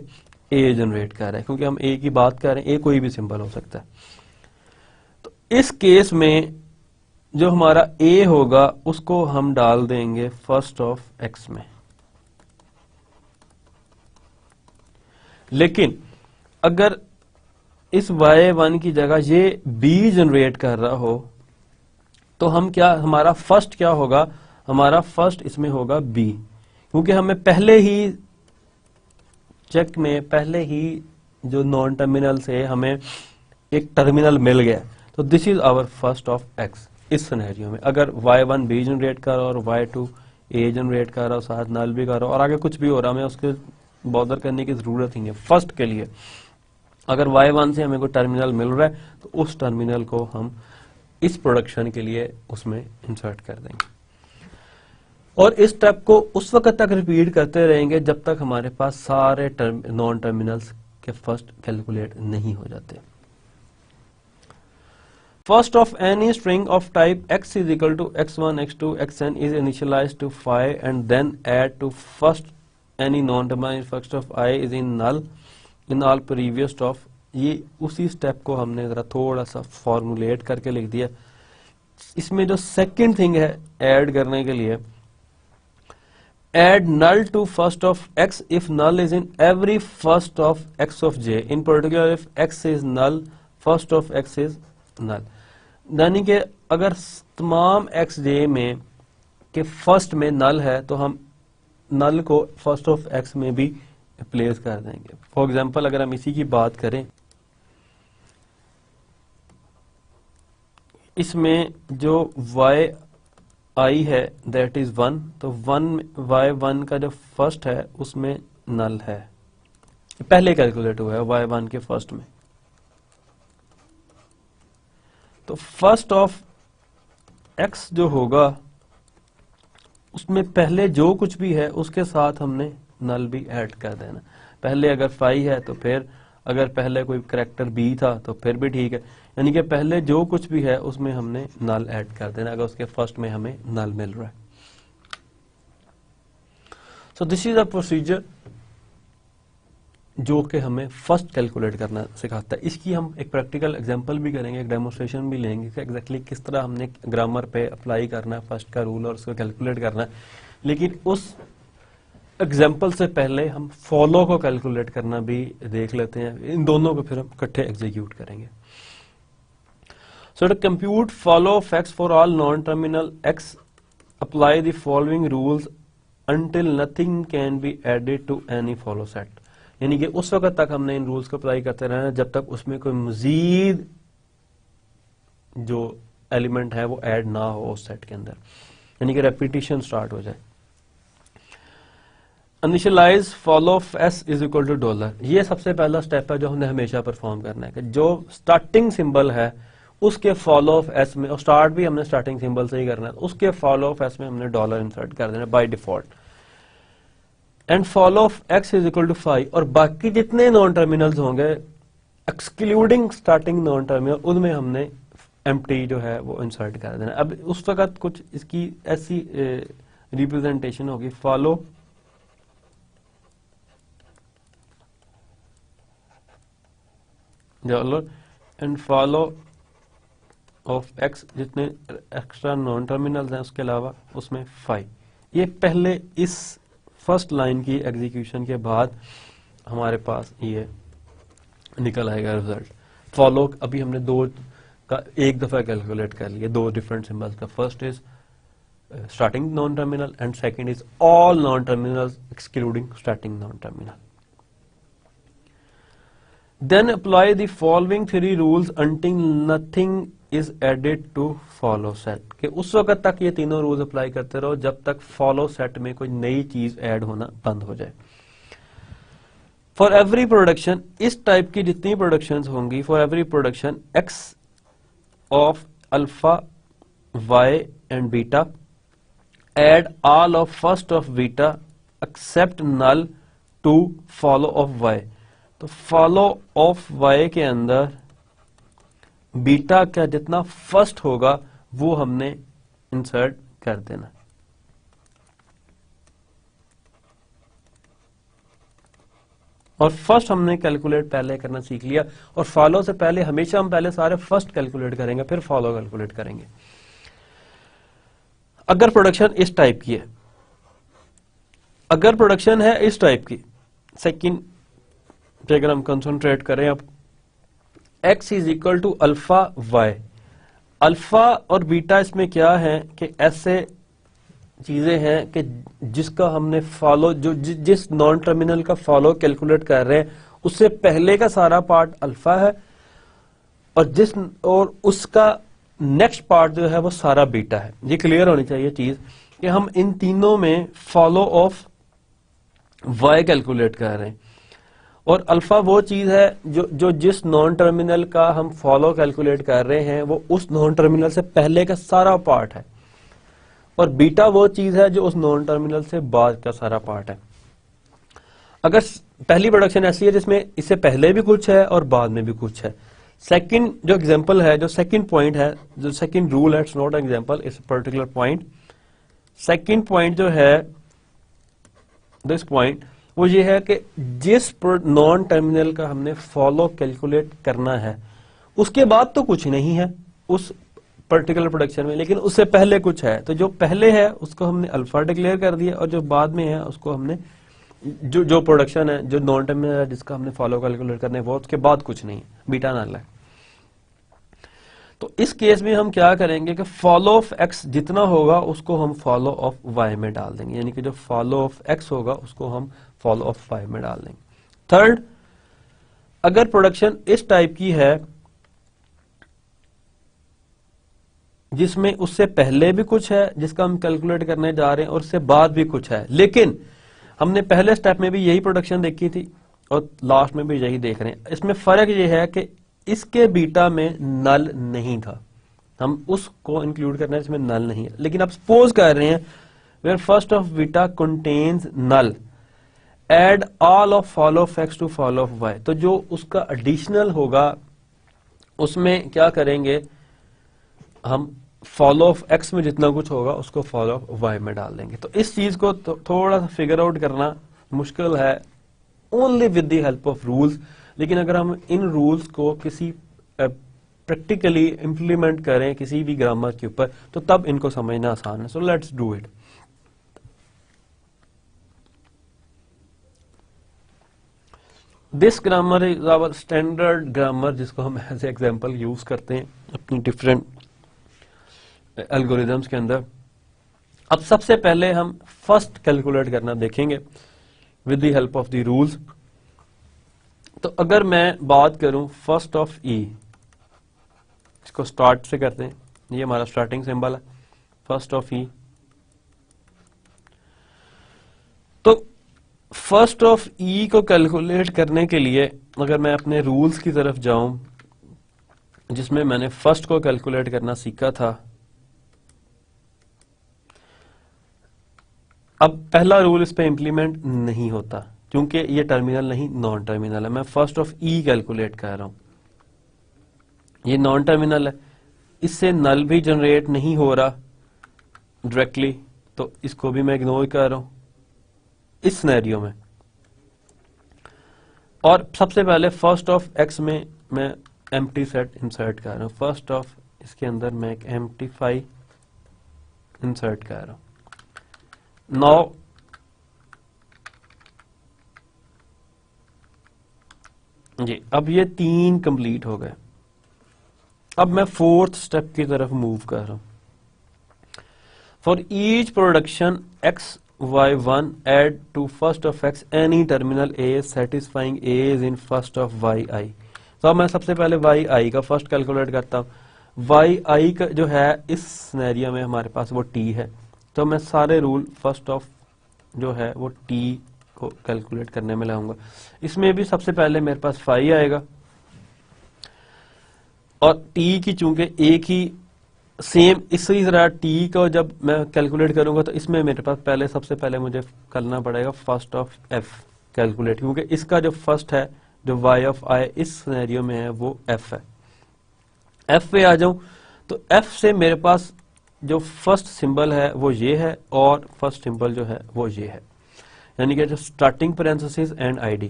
a जनरेट कर रहा है, क्योंकि हम a की बात कर रहे हैं, a कोई भी सिंबल हो सकता है। तो इस केस में जो हमारा a होगा उसको हम डाल देंगे फर्स्ट ऑफ x में, लेकिन अगर इस y1 की जगह ये b जनरेट कर रहा हो तो हम क्या, हमारा फर्स्ट क्या होगा, हमारा फर्स्ट इसमें होगा b, क्योंकि हमें पहले ही चेक में पहले ही जो नॉन टर्मिनल से हमें एक टर्मिनल मिल गया, तो this is our first of x। इस सिनेरियो में अगर y1 b जनरेट कर रहा और y2 a जनरेट कर रहा और साथ नल भी कर रहा और आगे कुछ भी हो रहा, हमें उसके बॉदर करने की जरूरत ही नहीं है। फर्स्ट के लिए अगर y1 से हमें कोई टर्मिनल मिल रहा है तो उस टर्मिनल को हम इस प्रोडक्शन के लिए उसमें इंसर्ट कर देंगे, और इस स्टेप को उस वक्त तक रिपीट करते रहेंगे जब तक हमारे पास सारे नॉन टर्मिनल्स के फर्स्ट कैलकुलेट नहीं हो जाते। First of any string of type x is equal to x1 x2 xn is initialized to 5 and then add to first any non-terminal first of I is in null in all previous of, ये उसी step को हमने जरा थोड़ा सा formulate करके लिख दिया। इसमें जो सेकंड थिंग है ऐड करने के लिए, add null to first of x if null is in every first of x of j, in particular if x is null first of x is null, यानी कि अगर तमाम एक्स जे में के फर्स्ट में नल है तो हम नल को फर्स्ट ऑफ एक्स में भी प्लेस कर देंगे। फॉर एग्जांपल अगर हम इसी की बात करें, इसमें जो वाई आई है दैट इज 1, तो y1 का जो फर्स्ट है उसमें नल है, पहले कैलकुलेट हुआ है y1 के फर्स्ट में, तो फर्स्ट ऑफ x जो होगा उसमें पहले जो कुछ भी है उसके साथ हमने नल भी ऐड कर देना। पहले अगर 5 है तो फिर अगर पहले कोई करैक्टर बी था तो फिर भी ठीक है, यानी कि पहले जो कुछ भी है उसमें हमने नल ऐड कर देना अगर उसके फर्स्ट में हमें नल मिल रहा है। सो दिस इज अ प्रोसीजर जो कि हमें फर्स्ट कैलकुलेट करना सिखाता है। इसकी हम एक प्रैक्टिकल एग्जांपल भी करेंगे, एक डेमोस्ट्रेशन भी लेंगे कि एग्जैक्टली किस तरह हमने ग्रामर पे अप्लाई करना है फर्स्ट का रूल और उसको कैलकुलेट करना है। लेकिन उस एग्जाम्पल से पहले हम फॉलो को कैलकुलेट करना भी देख लेते हैं, इन दोनों को फिर हम इकट्ठे एग्जीक्यूट करेंगे। So to compute follow of X for all non terminal X apply the following rules until nothing can be added to any follow set, यानी कि उस वक्त तक हमने इन रूल्स को अप्लाई करते रहना जब तक उसमें कोई मजीद जो एलिमेंट है वो ऐड ना हो उस सेट के अंदर, यानी कि रेपिटेशन स्टार्ट हो जाए। Initialise follow of S is equal to dollar, ये सबसे पहला स्टेप है जो हमने हमेशा परफॉर्म करना है कि जो स्टार्टिंग सिंबल है उसके फॉलो ऑफ एस में, और स्टार्ट भी हमने स्टार्टिंग सिंबल से ही करना है, उसके फॉलो ऑफ एस में हमने डॉलर इंसर्ट कर देना by default. And follow of X is equal to 5, और बाकी जितने नॉन टर्मिनल्स होंगे एक्सक्लूडिंग स्टार्टिंग नॉन टर्मिनल उनमें हमने एम्प्टी जो है वो इंसर्ट कर देना। अब उस वक्त कुछ इसकी ऐसी रिप्रेजेंटेशन होगी, follow dollar and follow of x जितने एक्स्ट्रा नॉन टर्मिनल्स हैं उसके अलावा उसमें 5। ये पहले इस फर्स्ट लाइन की एग्जीक्यूशन के बाद हमारे पास ये निकल आएगा रिजल्ट। फॉलो अभी हमने दो का एक दफा कैलकुलेट कर लिया, दो डिफरेंट सिंबल्स का। First is starting non terminal and second is all non terminals excluding starting non terminal. Then apply the following 3 rules until nothing is added to follow set, कि उस वक्त तक ये तीनों रूल्स अप्लाई करते रहो जब तक फॉलो सेट में कोई नई चीज ऐड होना बंद हो जाए। फॉर एवरी प्रोडक्शन, इस टाइप की जितनी प्रोडक्शंस होंगी, for every production X of alpha Y and beta add all of first of beta except null to follow of Y. तो फॉलो ऑफ वाई के अंदर बीटा का जितना फर्स्ट होगा वो हमने इंसर्ट कर देना। और फर्स्ट हमने कैलकुलेट पहले करना सीख लिया, और फॉलो से पहले हमेशा हम पहले सारे फर्स्ट कैलकुलेट करेंगे फिर फॉलो कैलकुलेट करेंगे। अगर प्रोडक्शन इस टाइप की है, अगर प्रोडक्शन है इस टाइप की, सेकंड अगर हम कंसंट्रेट करें अब, x is equal to alpha Y, alpha और बीटा इसमें क्या है कि ऐसे चीजें हैं कि जिसका हमने फॉलो जिस नॉन टर्मिनल का फॉलो कैलकुलेट कर रहे हैं उससे पहले का सारा पार्ट अल्फा है, और उसका नेक्स्ट पार्ट जो है वो सारा बीटा है। ये क्लियर होनी चाहिए चीज कि हम इन तीनों में फॉलो ऑफ वाई कैलकुलेट कर रहे हैं, और अल्फा वो चीज है जो जिस नॉन टर्मिनल का हम फॉलो कैलकुलेट कर रहे हैं वो उस नॉन टर्मिनल से पहले का सारा पार्ट है, और बीटा वो चीज है जो उस नॉन टर्मिनल से बाद का सारा पार्ट है। अगर पहली प्रोडक्शन ऐसी है जिसमें इससे पहले भी कुछ है और बाद में भी कुछ है। सेकंड जो एग्जांपल है, जो सेकंड पॉइंट है, जो सेकंड रूल है, it's not example, it's particular point. Second point जो है दिस पॉइंट वो ये है कि जिस नॉन टर्मिनल का हमने फॉलो कैलकुलेट करना है उसके बाद तो कुछ नहीं है उस पर्टिकुलर प्रोडक्शन में, लेकिन उससे पहले कुछ है। तो जो पहले है उसको हमने अल्फा डिक्लेयर कर दिया, और जो बाद में है उसको हमने जो प्रोडक्शन है, जो नॉन टर्मिनल है जिसका हमने फॉलो कैलकुलेट करना है वो उसके बाद कुछ नहीं है, बीटा नल है। तो इस केस में हम क्या करेंगे कि फॉलो ऑफ एक्स जितना होगा उसको हम फॉलो ऑफ वाई में डाल देंगे, यानी कि जो फॉलो ऑफ एक्स होगा उसको हम फॉलो ऑफ वाई में डाल देंगे। थर्ड, अगर प्रोडक्शन इस टाइप की है जिसमें उससे पहले भी कुछ है जिसका हम कैलकुलेट करने जा रहे हैं और उससे बाद भी कुछ है, लेकिन हमने पहले स्टेप में भी यही प्रोडक्शन देखी थी और लास्ट में भी यही देख रहे हैं, इसमें फर्क यह है कि इसके बीटा में नल नहीं था, हम उसको इंक्लूड करना है जिसमें नल नहीं है। लेकिन अब सपोज कर रहे हैं where first of beta contains null, add all of follow of X to follow of Y. तो जो उसका एडिशनल होगा उसमें क्या करेंगे, हम फॉलो ऑफ एक्स में जितना कुछ होगा उसको फॉलो ऑफ वाई में डाल देंगे। तो इस चीज को थोड़ा सा फिगर आउट करना मुश्किल है only with the help of rules, लेकिन अगर हम इन रूल्स को किसी प्रैक्टिकली इंप्लीमेंट करें किसी भी ग्रामर के ऊपर तो तब इनको समझना आसान है। So let's do it. This grammar is our standard grammar, जिसको हम एज एग्जांपल यूज करते हैं अपनी डिफरेंट एल्गोरिथम्स के अंदर। अब सबसे पहले हम फर्स्ट कैलकुलेट करना देखेंगे with the help of the rules. तो अगर मैं बात करूं फर्स्ट ऑफ ई, इसको स्टार्ट से करते हैं, ये हमारा स्टार्टिंग सिंबल है फर्स्ट ऑफ ई। तो फर्स्ट ऑफ ई को कैलकुलेट करने के लिए अगर मैं अपने रूल्स की तरफ जाऊं जिसमें मैंने फर्स्ट को कैलकुलेट करना सीखा था, अब पहला रूल इस पे इंप्लीमेंट नहीं होता क्योंकि ये टर्मिनल नहीं नॉन टर्मिनल है। मैं फर्स्ट ऑफ ई कैलकुलेट कर रहा हूं, ये नॉन टर्मिनल है, इससे नल भी जनरेट नहीं हो रहा डायरेक्टली, तो इसको भी मैं इग्नोर कर रहा हूं इस सिनेरियो में। और सबसे पहले फर्स्ट ऑफ एक्स में मैं एम्प्टी सेट इंसर्ट कर रहा हूं, फर्स्ट ऑफ इसके अंदर मैं एक एम्प्टी फाई इंसर्ट कर रहा हूं। नाउ जी अब ये 3 कंप्लीट हो गए। अब मैं फोर्थ स्टेप की तरफ मूव कर रहा हूं। For each production x y1 add to first of x any terminal a satisfying a is in first of yi। तो अब मैं सबसे पहले yi का फर्स्ट कैलकुलेट करता हूं। yi का जो है इस सिनेरियो में हमारे पास वो t है, तो मैं सारे रूल फर्स्ट ऑफ जो है वो t को कैलकुलेट करने में लाऊंगा। इसमें भी सबसे पहले मेरे पास फाई आएगा और t की चूंकि एक ही सेम इसी तरह t को जब मैं कैलकुलेट करूंगा तो इसमें मेरे पास पहले सबसे पहले मुझे करना पड़ेगा फर्स्ट ऑफ f कैलकुलेट, क्योंकि इसका जो फर्स्ट है जो y ऑफ i इस सिनेरियो में है वो f है। f पे आ जाऊं तो f से मेरे पास जो फर्स्ट सिंबल है वो ये है और फर्स्ट सिंबल जो है वो ये है, यानी कि जो स्टार्टिंग पैरेंथेसिस एंड id।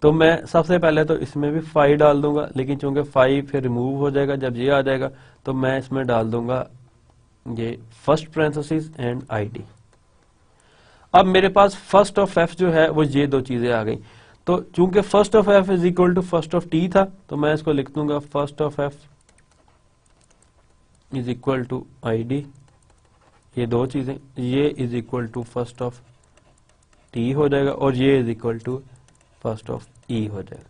तो मैं सबसे पहले तो इसमें भी फाई डाल दूंगा, लेकिन चूंकि फाई फिर रिमूव हो जाएगा जब ये आ जाएगा तो मैं इसमें डाल दूंगा ये फर्स्ट पैरेंथेसिस एंड id। अब मेरे पास फर्स्ट ऑफ f जो है वो ये दो चीजें आ गई। तो चूंकि first of f is equal to first of t था तो मैं इसको लिख दूंगा first of f is equal to id, ये दो चीजें, ये is equal to first of t हो जाएगा और ये is equal to first of e हो जाएगा।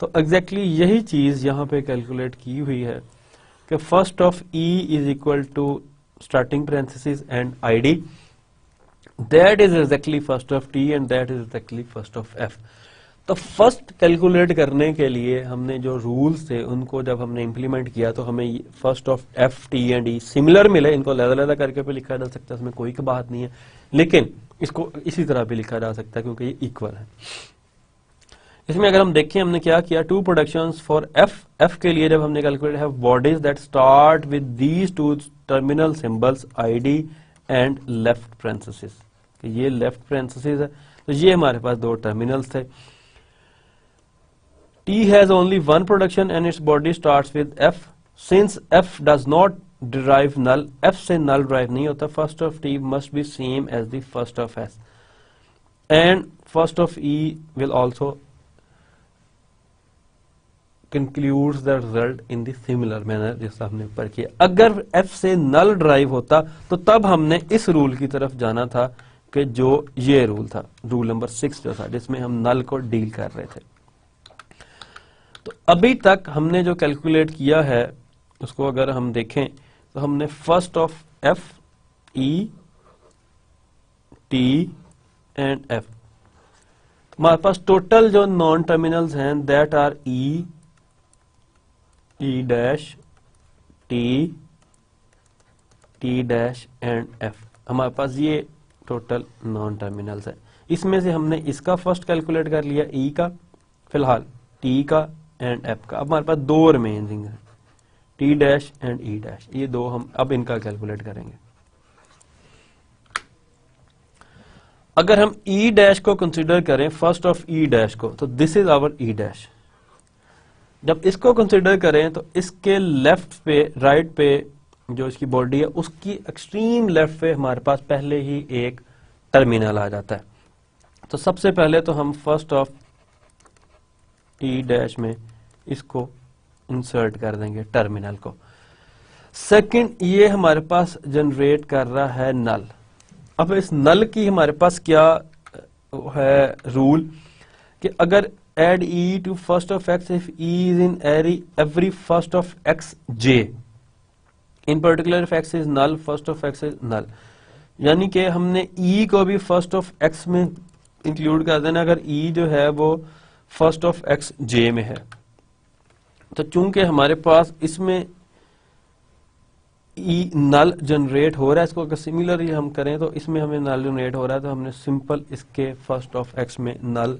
तो एग्जैक्टली यही चीज यहां पे कैलकुलेट की हुई है कि first of e is equal to starting parenthesis and id, that is exactly first of t and that is exactly first of f। तो फर्स्ट कैलकुलेट करने के लिए हमने जो रूल्स थे उनको जब हमने इंप्लीमेंट किया तो हमें first of f t and e similar मिले। इनको अलग-अलग करके भी लिखा जा सकता है, इसमें कोई बात नहीं है, लेकिन इसको इसी तरह भी लिखा जा सकता है क्योंकि ये इक्वल है। इसमें अगर हम देखें हमने क्या किया, टू प्रोडक्शंस फॉर f के लिए जब हमने कैलकुलेट है bodies that start with these two terminal symbols id and left parenthesis, ये लेफ्ट पैरेंथेसिस है तो ये हमारे पास दो टर्मिनल्स थे। T has only one production and its body starts with f. Since f does not derive null, f से null derive नहीं होता, first of t must be same as the first of s, and first of e will also concludes the result in the similar manner जैसा हमने ऊपर किया। अगर f से null derive होता तो तब हमने इस रूल की तरफ जाना था कि जो ये रूल था, रूल नंबर 6 जो था जिसमें हम null को डील कर रहे थे। तो अभी तक हमने जो कैलकुलेट किया है उसको अगर हम देखें तो हमने first of f e t and f, हमारे पास टोटल जो नॉन टर्मिनल्स हैं that are e dash t t dash and f हमारे पास ये टोटल नॉन टर्मिनल्स है। इसमें से हमने इसका फर्स्ट कैलकुलेट कर लिया ई का, फिलहाल टी का एंड एफ का। अब हमारे पास दो रिमेनिंग है, T dash and E dash, ये दो हम अब इनका कैलकुलेट करेंगे। अगर हम ई डैश को कंसिडर करें फर्स्ट ऑफ ई डैश को, तो this is our E dash. जब इसको कंसिडर करें तो इसके लेफ्ट पे, राइट पे जो इसकी बॉडी है उसकी एक्सट्रीम लेफ्ट पे हमारे पास पहले ही एक टर्मिनल आ जाता है। तो सबसे पहले तो हम फर्स्ट ऑफ ई डैश में इसको इंसर्ट कर देंगे टर्मिनल को। सेकंड, ये हमारे पास जनरेट कर रहा है नल। अब इस नल की हमारे पास क्या है रूल कि अगर add e to first of x if e is in every first of x j, in particular if x is null, first of x is null, यानी कि हमने e को भी first of x में include कर देना अगर e जो है वो first of x j में है। तो चूंकि हमारे पास इसमें e नल जनरेट हो रहा है, इसको अगर सिमिलरली हम करें तो इसमें हमें नल जनरेट हो रहा है, तो हमने सिंपल इसके फर्स्ट ऑफ x में नल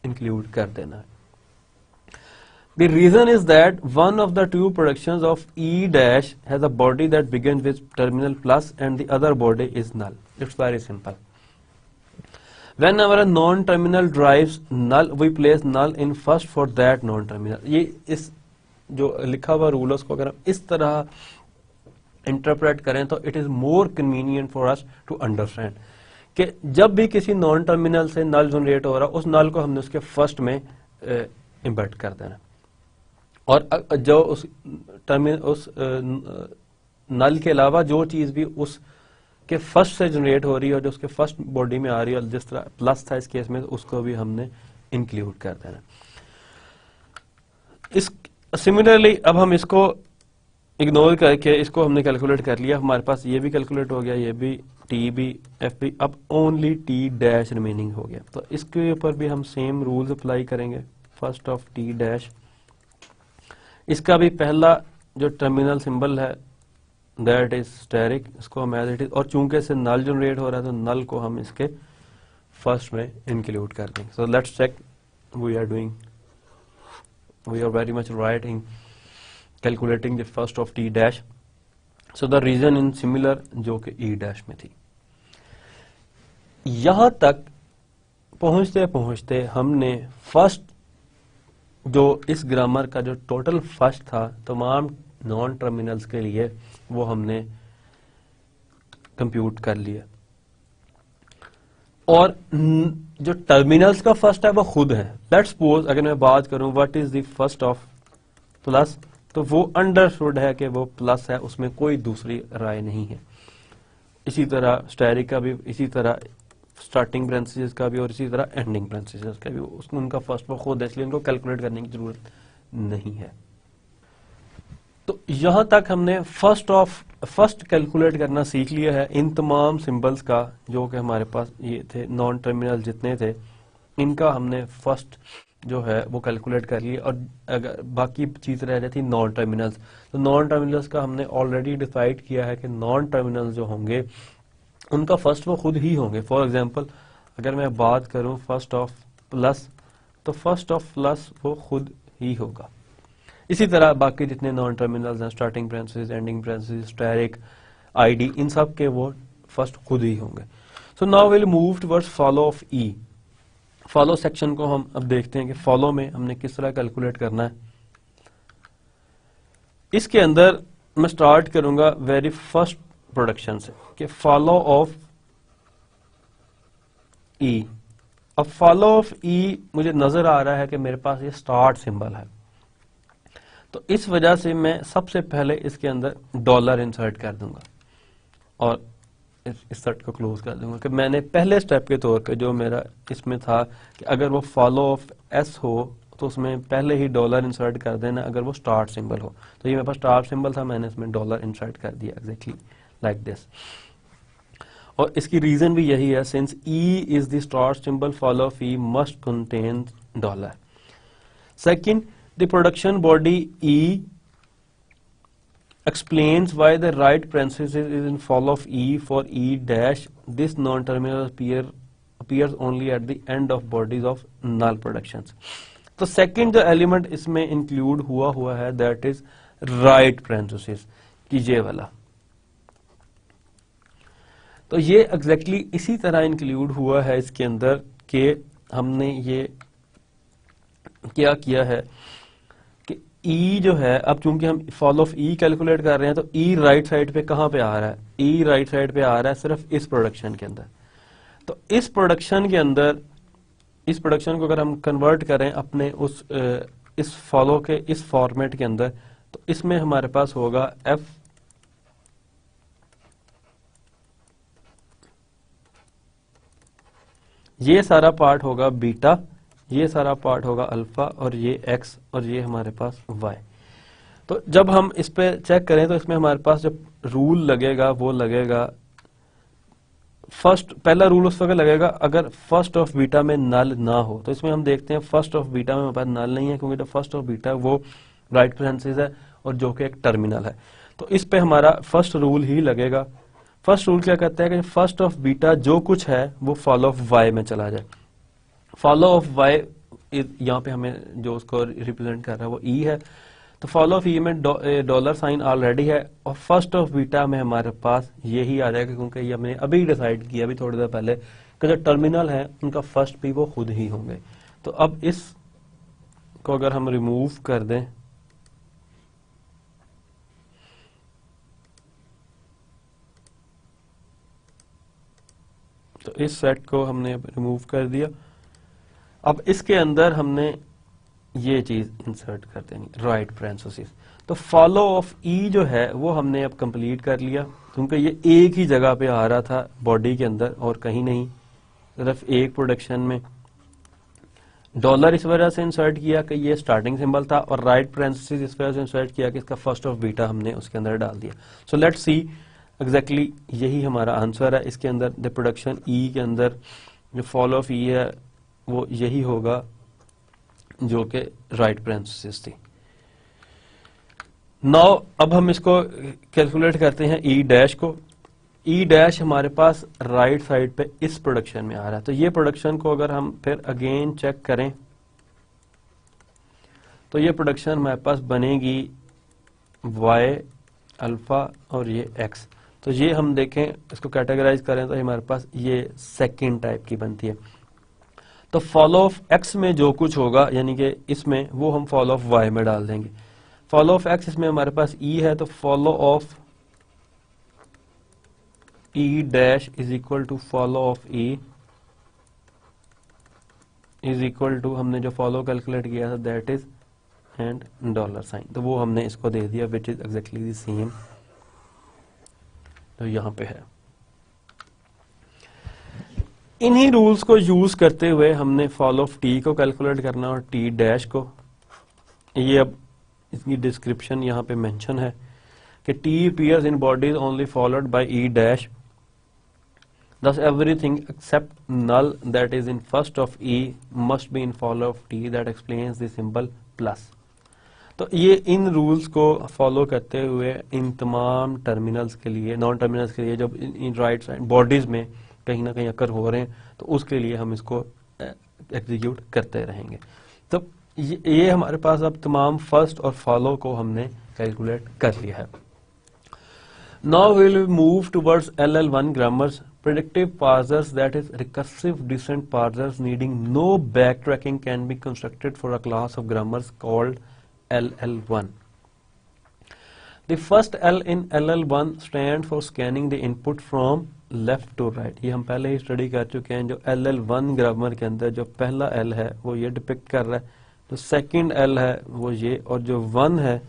इंक्लूड कर देना है। The reason is that one of the two productions of E dash has a body that begins with terminal plus and the other body is null. It's very simple. Whenever a non-terminal drives null, we place null in first for that non-terminal. ये इस जो लिखा हुआ rule उसको अगर हम इस तरह इंटरप्रेट करें तो it is more convenient for us to understand कि जब भी किसी नॉन टर्मिनल से नल जनरेट हो रहा उस नल को हमने उसके फर्स्ट में इम्बेड कर देना, और जो उस टर्मिनल उस नल के अलावा जो चीज भी उस के फर्स्ट से जनरेट हो रही है और जो उसके फर्स्ट बॉडी में आ रही है, और जिस तरह प्लस था इस केस में, तो उसको भी हमने इंक्लूड कर देना। इस सिमिलरली अब हम इसको इग्नोर करके इसको हमने कैलकुलेट कर लिया, हमारे पास ये भी कैलकुलेट हो गया, ये भी टी भी एफ भी, अब ओनली टी डैश रिमेनिंग हो गया। तो इसके ऊपर भी हम सेम रूल्स अप्लाई करेंगे। फर्स्ट ऑफ टी डैश, इसका भी पहला जो टर्मिनल सिंबल है दैट इज स्टेरिक, इसको हम एज इट इज, और चूंकि इससे नल जनरेट हो रहा है तो नल को हम इसके फर्स्ट में इंक्लूड कर देंगे। So let's check, we are very much right in calculating the first of T dash. So the reason in similar जो कि ई डैश में थी। यहां तक पहुंचते पहुंचते हमने फर्स्ट जो इस ग्रामर का जो टोटल फर्स्ट था तमाम नॉन टर्मिनल्स के लिए वो हमने कंप्यूट कर लिया, और जो टर्मिनल्स का फर्स्ट है वो खुद है। लेट्स सपोज अगर मैं बात करूं what is the first of plus, तो वो अंडरस्टूड है कि वो प्लस है, उसमें कोई दूसरी राय नहीं है। इसी तरह स्टेरिक का भी, इसी तरह स्टार्टिंग ब्रांचेस का भी, और इसी तरह एंडिंग ब्रांचेस का भी, उसमें उनका फर्स्ट वो खुद है, इसलिए उनको कैलकुलेट करने की जरूरत नहीं है। तो यहां तक हमने फर्स्ट कैलकुलेट करना सीख लिया है इन तमाम सिंबल्स का जो कि हमारे पास ये थे, नॉन टर्मिनल जितने थे इनका हमने फर्स्ट जो है वो कैलकुलेट कर लिया, और अगर बाकी चीज रह जाती नॉन टर्मिनल्स, तो नॉन टर्मिनल्स का हमने ऑलरेडी डिसाइड किया है कि नॉन टर्मिनल्स जो होंगे उनका फर्स्ट वो खुद ही होंगे। फॉर एग्जांपल अगर मैं बात करूं फर्स्ट ऑफ प्लस, तो फर्स्ट ऑफ प्लस वो खुद ही होगा। इसी तरह बाकी जितने नॉन टर्मिनल्स हैं, starting branches, ending branches, asterisk, ID, इन सब के वो फर्स्ट खुद ही होंगे। So now will move towards follow of E. Follow section को हम अब देखते हैं कि फॉलो में हमने किस तरह कैलकुलेट करना है। इसके अंदर मैं स्टार्ट करूंगा वेरी फर्स्ट प्रोडक्शन से कि फॉलो ऑफ ई। अब फॉलो ऑफ ई मुझे नजर आ रहा है कि मेरे पास ये स्टार्ट सिंबल है, तो इस वजह से मैं सबसे पहले इसके अंदर डॉलर इंसर्ट कर दूंगा और इस सेट को क्लोज कर दूंगा कि मैंने पहले स्टेप के तौर पे जो मेरा इसमें था कि अगर वो फॉलो ऑफ एस हो तो उसमें पहले ही डॉलर इंसर्ट कर देना अगर वो स्टार्ट सिंबल हो। तो ये मेरे पास स्टार्ट सिंबल था, मैंने इसमें डॉलर इंसर्ट कर दिया एग्जैक्टली लाइक दिस। और इसकी रीजन भी यही है, since E is the start symbol, follow of E must contain dollar. Second, the production body E explains why the right parenthesis is in fall of E for E dash. This non-terminal appears only at the end of bodies of null productions. तो second जो element इसमें include हुआ है that is right parenthesis कि ये वाला। तो ये एग्जैक्टली इसी तरह इंक्लूड हुआ है इसके अंदर कि हमने ये क्या किया है कि ई जो है, अब चूंकि हम फॉल ऑफ ई कैलकुलेट कर रहे हैं तो ई राइट साइड पे कहां पे आ रहा है, ई राइट साइड पे आ रहा है सिर्फ इस प्रोडक्शन के अंदर। तो इस प्रोडक्शन के अंदर, इस प्रोडक्शन को अगर हम कन्वर्ट करें अपने उस इस फॉलो के इस फॉर्मेट के अंदर, तो इसमें हमारे पास होगा एफ ये सारा पार्ट होगा बीटा, ये सारा पार्ट होगा अल्फा और ये एक्स और ये हमारे पास वाई। तो जब हम इस पे चेक करें तो इसमें हमारे पास जब रूल लगेगा वो लगेगा फर्स्ट, पहला रूल उस वक्त लगेगा अगर फर्स्ट ऑफ बीटा में नल ना हो। तो इसमें हम देखते हैं फर्स्ट ऑफ बीटा में हमारे पास नल नहीं है क्योंकि जो फर्स्ट ऑफ बीटा वो राइट parenthesis है और जो कि एक टर्मिनल है। तो इस पे हमारा फर्स्ट रूल ही लगेगा। फर्स्ट रूल क्या कहता है कि फर्स्ट ऑफ बीटा जो कुछ है वो फॉलो ऑफ वाई में चला जाए। फॉलो ऑफ वाई यहाँ पे हमें जो उसको रिप्रेजेंट कर रहा है वो ई है। तो फॉलो ऑफ ई में डॉलर साइन ऑलरेडी है और फर्स्ट ऑफ बीटा में हमारे पास यही आ जाएगा क्योंकि ये हमने अभी डिसाइड किया अभी थोड़ी देर पहले कि जो टर्मिनल है उनका फर्स्ट भी वो खुद ही होंगे। तो अब इस को अगर हम रिमूव कर दें तो इस सेट को हमने रिमूव कर दिया। अब इसके अंदर हमने ये चीज इंसर्ट कर देनी राइट parenthesis। तो फॉलो ऑफ ई जो है वो हमने अब कंप्लीट कर लिया क्योंकि ये एक ही जगह पे आ रहा था बॉडी के अंदर और कहीं नहीं, सिर्फ एक प्रोडक्शन में। डॉलर इस वजह से इंसर्ट किया कि ये स्टार्टिंग सिंबल था और राइट parenthesis इस वजह से इंसर्ट किया कि इसका फर्स्ट ऑफ बीटा हमने उसके अंदर डाल दिया। सो लेट्स सी एग्जैक्टली यही हमारा आंसर है। इसके अंदर द प्रोडक्शन ई के अंदर जो फॉलो ऑफ ई है वो यही होगा जो कि राइट parenthesis थी। नाउ अब हम इसको कैलकुलेट करते हैं ई डैश को। ई डैश हमारे पास राइट साइड पे इस प्रोडक्शन में आ रहा है। तो ये प्रोडक्शन को अगर हम फिर अगेन चेक करें तो ये प्रोडक्शन हमारे पास बनेगी वाई अल्फा और ये एक्स। तो ये हम देखें इसको कैटेगराइज करें तो हमारे पास ये सेकेंड टाइप की बनती है। तो फॉलो ऑफ एक्स में जो कुछ होगा यानी कि इसमें वो हम फॉलो ऑफ वाई में डाल देंगे। फॉलो ऑफ एक्स इसमें हमारे पास ई है तो follow of E dash is equal to follow of E is equal to हमने जो फॉलो कैलकुलेट किया था that is and dollar sign. तो वो हमने इसको दे दिया which is exactly the same तो यहां पे है। इन्हीं रूल्स को यूज करते हुए हमने फॉलो ऑफ टी को कैलकुलेट करना और टी डैश को। ये अब इसकी डिस्क्रिप्शन यहाँ पे मेंशन है कि T appears in bodies only followed by E dash thus everything except null that is in first of E must be in follow of T that explains the symbol plus। तो ये इन rules को follow करते हुए इन तमाम terminals के लिए, non terminals के लिए जब इन राइट साइड बॉडीज में कहीं ना कहीं अकर हो रहे हैं तो उसके लिए हम इसको एग्जीक्यूट करते रहेंगे। तो ये हमारे पास अब तमाम फर्स्ट और फॉलो को हमने कैलकुलेट कर लिया है। Now we will move towards LL1 grammars, predictive parsers that is recursive descent parsers needing no backtracking can be constructed for a class of grammars called LL1। The first L in LL1 stands for scanning the input from left to right। ये हम पहले ही study कर चुके हैं। जो LL1 grammar के अंदर जो पहला L है वो ये डिपिक्ट कर रहा है, जो सेकंड L है वो ये, और जो 1 है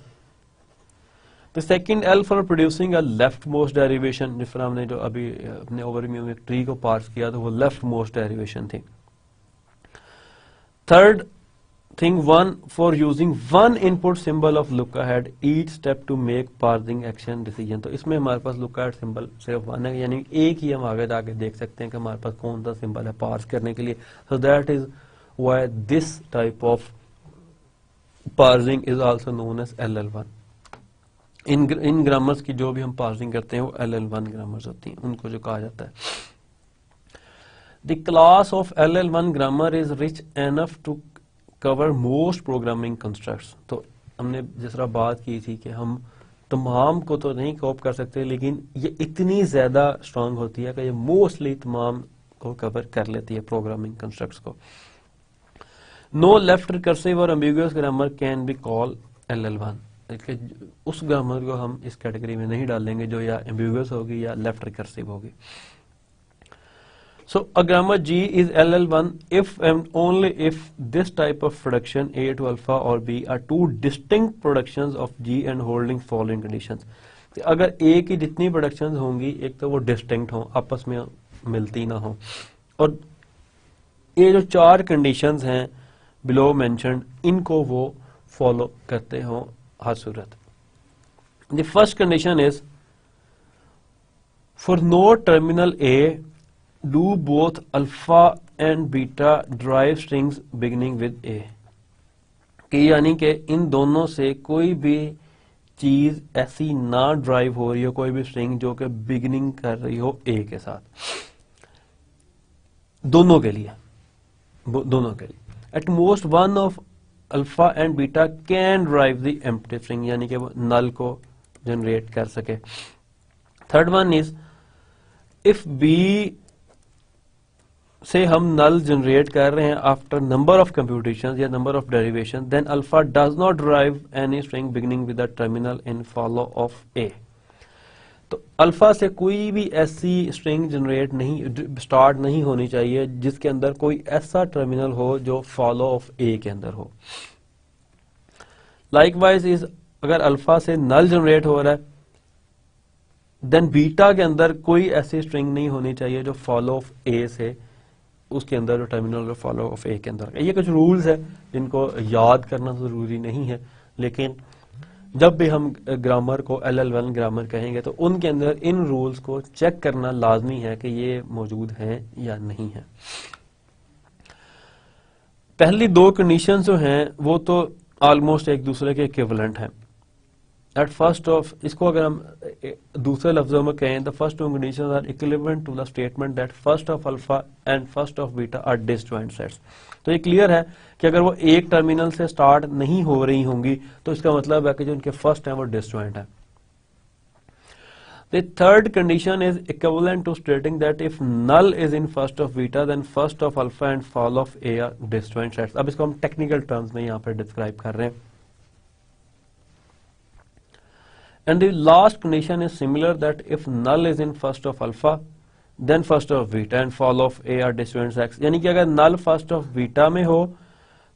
तो second L for producing a left most derivation. जिस तरह हमने जो अभी अपने ओवरव्यू में ट्री को पार्स किया तो वो लेफ्ट मोस्ट डेरिवेशन थी। Third thing 1 for using one input symbol of look ahead each step to make parsing action decision. तो इसमें हमारे पास लुक अहेड सिंबल सिर्फ 1 है, यानी एक ही हम आगे जाके देख सकते हैं कि हमारे पास कौन सा सिंबल है पार्स करने के लिए। So that is why this type of parsing is also known as LL1। इन ग्रामर्स की जो भी हम पार्सिंग करते हैं वो LL1 ग्रामर्स होती हैं, उनको जो कहा जाता है। The class of LL1 grammar is rich enough to cover most programming constructs. तो हमने जिस तरह बात की थी कि हम तमाम को तो नहीं कोप कर सकते, लेकिन ये इतनी ज्यादा स्ट्रांग होती है कि ये मोस्टली तमाम को कवर कर लेती है प्रोग्रामिंग कंस्ट्रक्ट्स को। नो लेफ्ट रिकर्सिव और ambiguous grammar can be call LL1। उस ग्रामर को हम इस कैटेगरी में नहीं डालेंगे जो या एम्बिगुअस होगी या लेफ्ट रिकर्सिव होगी। So a grammar G is LL1 if and only if this type of production A to alpha or B are two distinct productions of G and holding following conditions। अगर A की जितनी productions होंगी, एक तो वो distinct हो, आपस में मिलती ना हो, और ये जो चार कंडीशंस हैं बिलो मेंशन्ड, इनको वो फॉलो करते हो हर सूरत। The first condition is for no terminal A do both alpha and beta drive strings beginning with A। कि यानी कि इन दोनों से कोई भी चीज ऐसी ना ड्राइव हो रही हो, कोई भी स्ट्रिंग जो कि बिगिनिंग कर रही हो A के साथ, दोनों के लिए at most one of alpha and beta can drive the empty string, यानी कि वो नल को जनरेट कर सके। Third one is if B से हम नल जनरेट कर रहे हैं आफ्टर नंबर ऑफ कंप्यूटेशंस या number of derivation, then alpha does not drive any string beginning with the terminal in follow of A. तो अल्फा से कोई भी ऐसी स्ट्रिंग जनरेट नहीं, स्टार्ट नहीं होनी चाहिए जिसके अंदर कोई ऐसा टर्मिनल हो जो फॉलो ऑफ ए के अंदर हो। लाइकवाइज इज अगर अल्फा से नल जनरेट हो रहा है, देन बीटा के अंदर कोई ऐसी स्ट्रिंग नहीं होनी चाहिए जो फॉलो ऑफ ए से, उसके अंदर जो टर्मिनल जो फॉलो ऑफ ए के अंदर। ये कुछ रूल्स है जिनको याद करना जरूरी नहीं है, लेकिन जब भी हम ग्रामर को LL1 ग्रामर कहेंगे तो उनके अंदर इन रूल्स को चेक करना लाजमी है कि ये मौजूद हैं या नहीं है। पहली दो कंडीशन जो हैं वो तो ऑलमोस्ट एक दूसरे के इक्विवेलेंट हैं। एट फर्स्ट ऑफ, इसको अगर हम दूसरे लफ्जों में कहें, the first two conditions are equivalent to the statement that first of alpha and first of beta are disjoint sets. तो ये क्लियर है कि अगर वो एक टर्मिनल से स्टार्ट नहीं हो रही होंगी तो इसका मतलब है कि जो उनके फर्स्ट है वो डिसजॉइंट है। The third condition is equivalent to stating that if null is in first of beta, then first of alpha and fall of A are disjoint sets। अब इसको हम टेक्निकल टर्म्स में यहाँ पर डिस्क्राइब कर रहे हैं। And the last condition is similar, that if null is in first of alpha, then first of beta and fall of A are disjoint sets। यानी कि अगर null first of beta में हो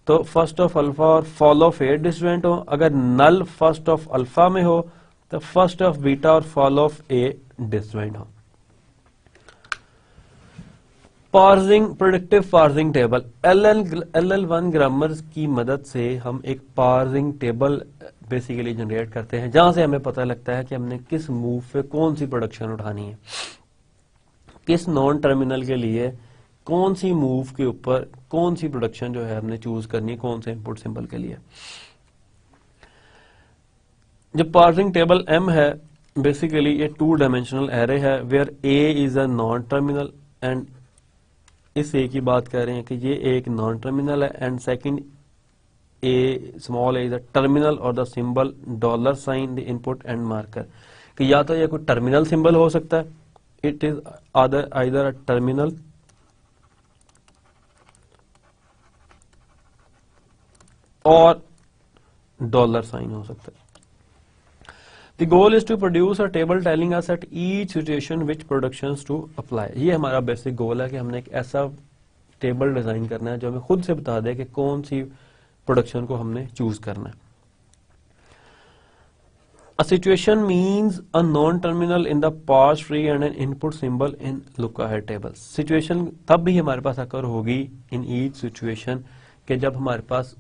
तो first of alpha और fall of A disjoint हो, अगर null first of alpha में हो तो फर्स्ट ऑफ बीटा और फॉल ऑफ ए डिसजॉइंट हो। Parsing, predictive parsing table. LL1 grammar की मदद से हम एक पार्सिंग टेबल बेसिकली जनरेट करते हैं जहां से हमें पता लगता है कि हमने किस मूव पे कौन सी प्रोडक्शन उठानी है, किस नॉन टर्मिनल के लिए कौन सी मूव के ऊपर कौन सी प्रोडक्शन जो है हमने चूज करनी है, कौन से इनपुट सिंबल के लिए। जब पार्सिंग टेबल M है, बेसिकली ये 2 डायमेंशनल एरे है where A is a non terminal, and इस A की बात कर रहे हैं कि ये एक नॉन टर्मिनल है, and second A small a is a terminal और the symbol $, the input end marker. कि या तो ये कोई टर्मिनल सिंबल हो सकता है, it is either a terminal और $, हो सकता है। The goal is to produce a table telling us at each situation which productions to apply। ये हमारा बेसिक गोल है कि हमने एक ऐसा टेबल डिजाइन करना है जो हमें खुद से बता दे कि कौन सी प्रोडक्शन को हमने चूज करना है। A situation means a non-terminal in the parse tree and an input symbol in look-ahead table। Situation तब भी हमारे पास अकर होगी in each situation कि जब हमारे पास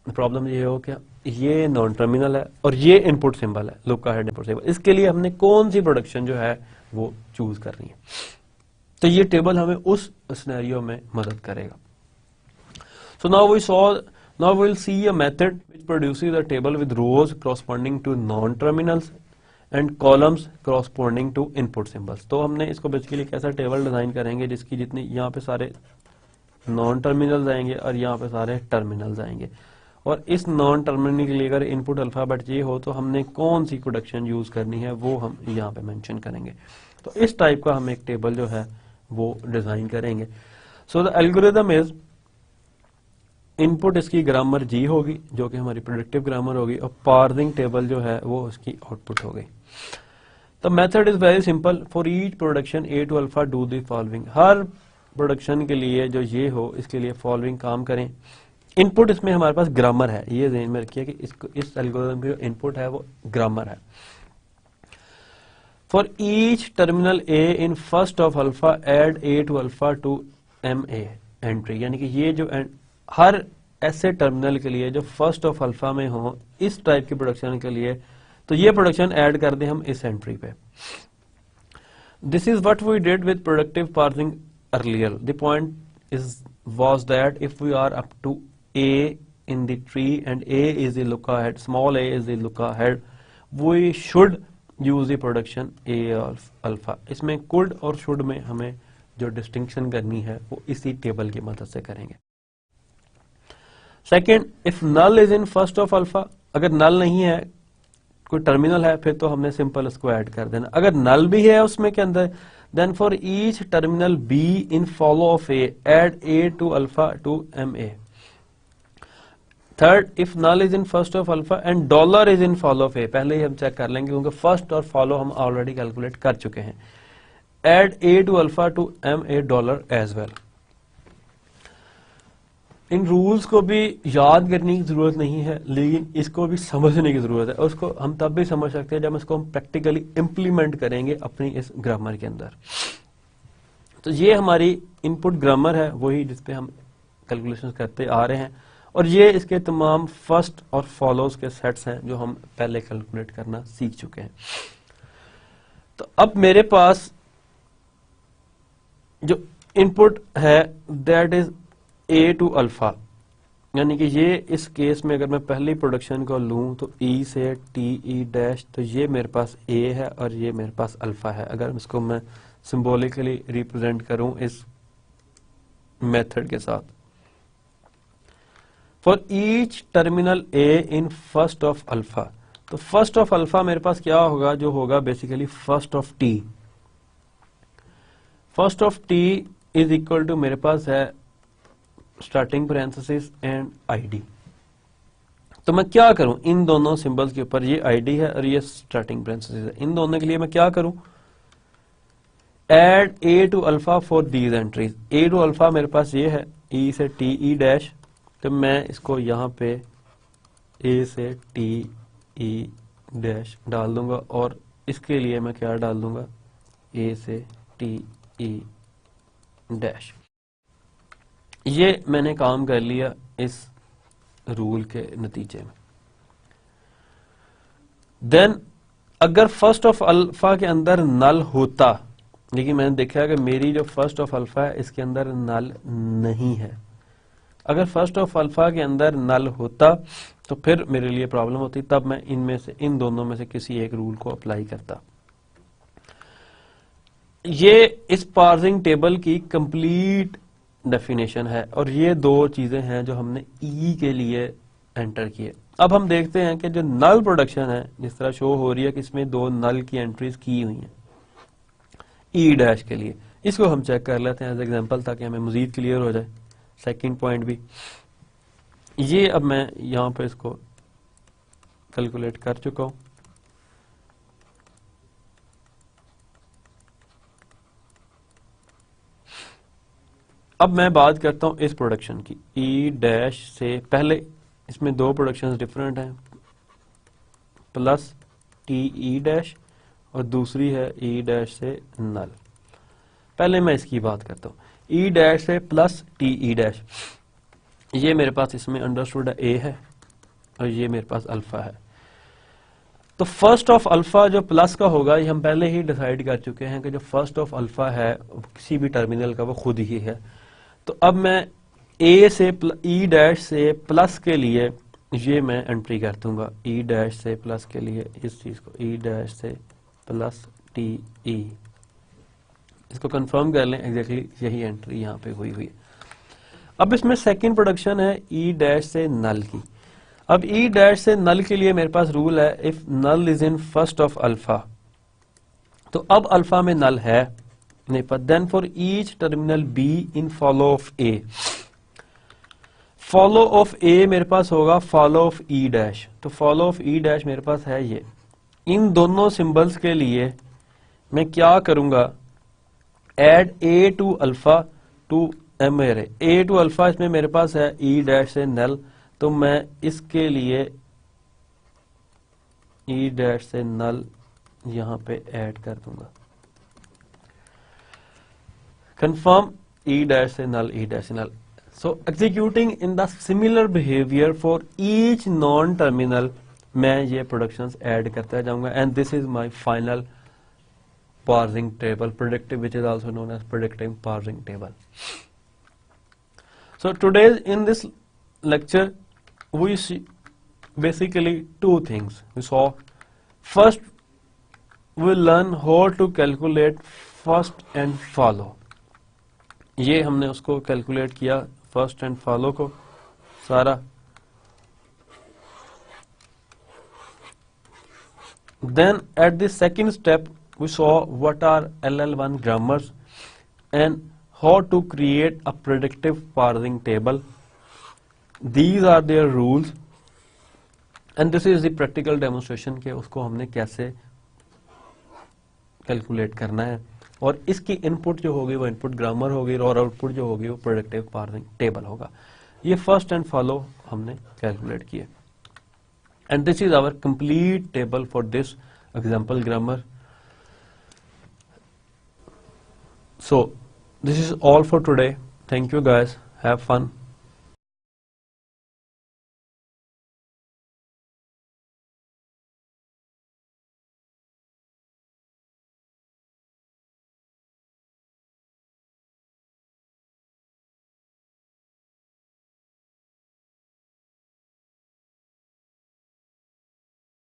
प्रॉब्लम ये हो कि ये नॉन टर्मिनल है और ये इनपुट सिंबल है, लुक अहेड इनपुट सिंबल, इसके लिए हमने कौन सी प्रोडक्शन जो है वो चूज करनी है। तो ये टेबल हमें उस सिनेरियो में मदद करेगा। So now we will see a method which produces a table with rows corresponding to non terminals and columns corresponding to input symbols. तो हमने इसको बेसिकली कैसा टेबल डिजाइन करेंगे जिसकी जितनी यहाँ पे सारे नॉन टर्मिनल्स आएंगे और यहाँ पे सारे टर्मिनल्स आएंगे, और इस नॉन टर्मिनल के लिए अगर इनपुट अल्फाबेट ये हो तो हमने कौन सी प्रोडक्शन यूज करनी है वो हम यहाँ पे मेंशन करेंगे। तो इस टाइप का हम एक टेबल जो है वो डिजाइन करेंगे। So the algorithm is, input इसकी ग्रामर जी होगी जो कि हमारी प्रेडिक्टिव ग्रामर होगी, और पार्सिंग टेबल जो है वो उसकी आउटपुट हो गई। The method is very simple, for each production A to alpha do the following. हर प्रोडक्शन के लिए जो ये हो इसके लिए फॉलोइंग काम करें। इनपुट इसमें हमारे पास ग्रामर है, ये ध्यान में रखिए कि इसको इस एल्गोरिथम की जो इनपुट है वो ग्रामर है। For each terminal A in first of alpha add A to alpha to M A entry, यानी कि ये जो हर ऐसे टर्मिनल के लिए जो फर्स्ट ऑफ अल्फा में हो इस टाइप की प्रोडक्शन के लिए, तो ये प्रोडक्शन ऐड कर दें हम इस एंट्री पे। This is what we did with productive parsing earlier. The point is was that if we are up to a in the tree and a is the looker head, small a is the looker head, we should use the production a of alpha। इसमें could और should में हमें जो distinction करनी है वो इसी table की मदद से करेंगे। Second, if null is in first of alpha, अगर नल नहीं है कोई टर्मिनल है फिर तो हमने सिंपल इसको ऐड कर देना। अगर नल भी है उसमें के अंदर, then for each terminal B in follow of A add A to alpha to M A. Third, if null is in first of alpha and dollar is in follow of A, पहले ही हम check कर लेंगे क्योंकि first और follow हम already calculate कर चुके हैं। Add A to alpha to M A dollar as well. इन रूल्स को भी याद करने की जरूरत नहीं है, लेकिन इसको भी समझने की जरूरत है, और उसको हम तब भी समझ सकते हैं जब इसको हम प्रैक्टिकली इंप्लीमेंट करेंगे अपनी इस ग्रामर के अंदर। तो ये हमारी इनपुट ग्रामर है, वही जिसपे हम कैलकुलेशन करते आ रहे हैं, और ये इसके तमाम फर्स्ट और फॉलोज के सेट्स हैं जो हम पहले कैलकुलेट करना सीख चुके हैं। तो अब मेरे पास जो इनपुट है that is A to alpha, यानी कि ये इस केस में अगर मैं पहली प्रोडक्शन को लूं तो ई से टी ई डैश, तो ये मेरे पास ए है और ये मेरे पास अल्फा है। अगर इसको मैं सिंबॉलिकली रिप्रेजेंट करूं इस मेथड के साथ, for each terminal A in first of alpha, तो फर्स्ट ऑफ अल्फा मेरे पास क्या होगा, जो होगा basically first of T. First of T is equal to मेरे पास है स्टार्टिंग पैरेंथेसिस एंड आईडी। तो मैं क्या करूं, इन दोनों सिंबल्स के ऊपर, ये आईडी है और ये स्टार्टिंग पैरेंथेसिस है, इन दोनों के लिए मैं क्या करूं, add A to alpha for these entries. A to alpha मेरे पास ये है ई से टी ई डैश, तो मैं इसको यहां पे ए से टी ई डैश डाल दूंगा, और इसके लिए मैं क्या डाल दूंगा, ए से टी ई डैश। ये मैंने काम कर लिया इस रूल के नतीजे में। देन अगर फर्स्ट ऑफ अल्फा के अंदर नल होता, लेकिन मैंने देखा कि मेरी जो फर्स्ट ऑफ अल्फा है इसके अंदर नल नहीं है। अगर फर्स्ट ऑफ अल्फा के अंदर नल होता तो फिर मेरे लिए प्रॉब्लम होती, तब मैं इनमें से, इन दोनों में से किसी एक रूल को अप्लाई करता। ये इस पार्सिंग टेबल की कंप्लीट डेफिनेशन है, और ये दो चीजें हैं जो हमने ई के लिए एंटर किए। अब हम देखते हैं कि जो नल प्रोडक्शन है, जिस तरह शो हो रही है कि इसमें दो नल की एंट्रीज की हुई हैं ई डैश के लिए, इसको हम चेक कर लेते हैं एज एग्जांपल ताकि हमें मजीद क्लियर हो जाए। सेकंड पॉइंट भी ये, अब मैं यहां पर इसको कैलकुलेट कर चुका हूं। अब मैं बात करता हूं इस प्रोडक्शन की, ई डैश से पहले इसमें दो प्रोडक्शंस डिफरेंट हैं, प्लस टी ई डैश और दूसरी है ई डैश से नल। पहले मैं इसकी बात करता हूं, ई डैश से प्लस टी ई डैश, ये मेरे पास इसमें अंडरस्टूड ए है और ये मेरे पास अल्फा है। तो फर्स्ट ऑफ अल्फा जो प्लस का होगा, ये हम पहले ही डिसाइड कर चुके हैं कि जो फर्स्ट ऑफ अल्फा है किसी भी टर्मिनल का वो खुद ही है। तो अब मैं ए से ई डैश से प्लस के लिए ये मैं एंट्री कर दूंगा ई डैश से प्लस के लिए इस चीज को ई डैश से प्लस टी ई, इसको कंफर्म कर लें, एग्जैक्टली यही एंट्री यहाँ पे हुई है। अब इसमें सेकंड प्रोडक्शन है ई डैश से नल की। अब ई डैश से नल के लिए मेरे पास रूल है if null is in first of alpha, तो अब अल्फा में नल है नहीं पर, then for each terminal B in follow of A, follow of A मेरे पास होगा फॉलो ऑफ ई डैश, तो फॉलो ऑफ ई डैश मेरे पास है ये। इन दोनों सिंबल्स के लिए मैं क्या करूंगा, add A to alpha to मेरे ए टू अल्फा, इसमें मेरे पास है ई डैश से नल, तो मैं इसके लिए ई डैश से नल यहां पे ऐड कर दूंगा, कंफर्म ई डैश से नल, ई डैश से नल। So executing in the similar behavior for each non-terminal, मैं ये productions add करता जाऊंगा, and this is my final parsing table, predictive, which is also known as predictive parsing table. So today in this lecture we see basically two things. We saw first we'll learn how to calculate first and follow, ये हमने उसको calculate किया first and follow को सारा। Then at the second step we saw what are LL1 grammars and how to create a predictive parsing table. These are their rules and this is the practical demonstration के उसको हमने कैसे calculate करना है, और इसकी इनपुट जो होगी वो इनपुट ग्रामर होगी और आउटपुट जो होगी वो प्रेडिक्टिव पार्सिंग टेबल होगा। ये फर्स्ट एंड फॉलो हमने कैलकुलेट किए, and this is our complete table for this example grammar. So this is all for today, thank you guys, have fun.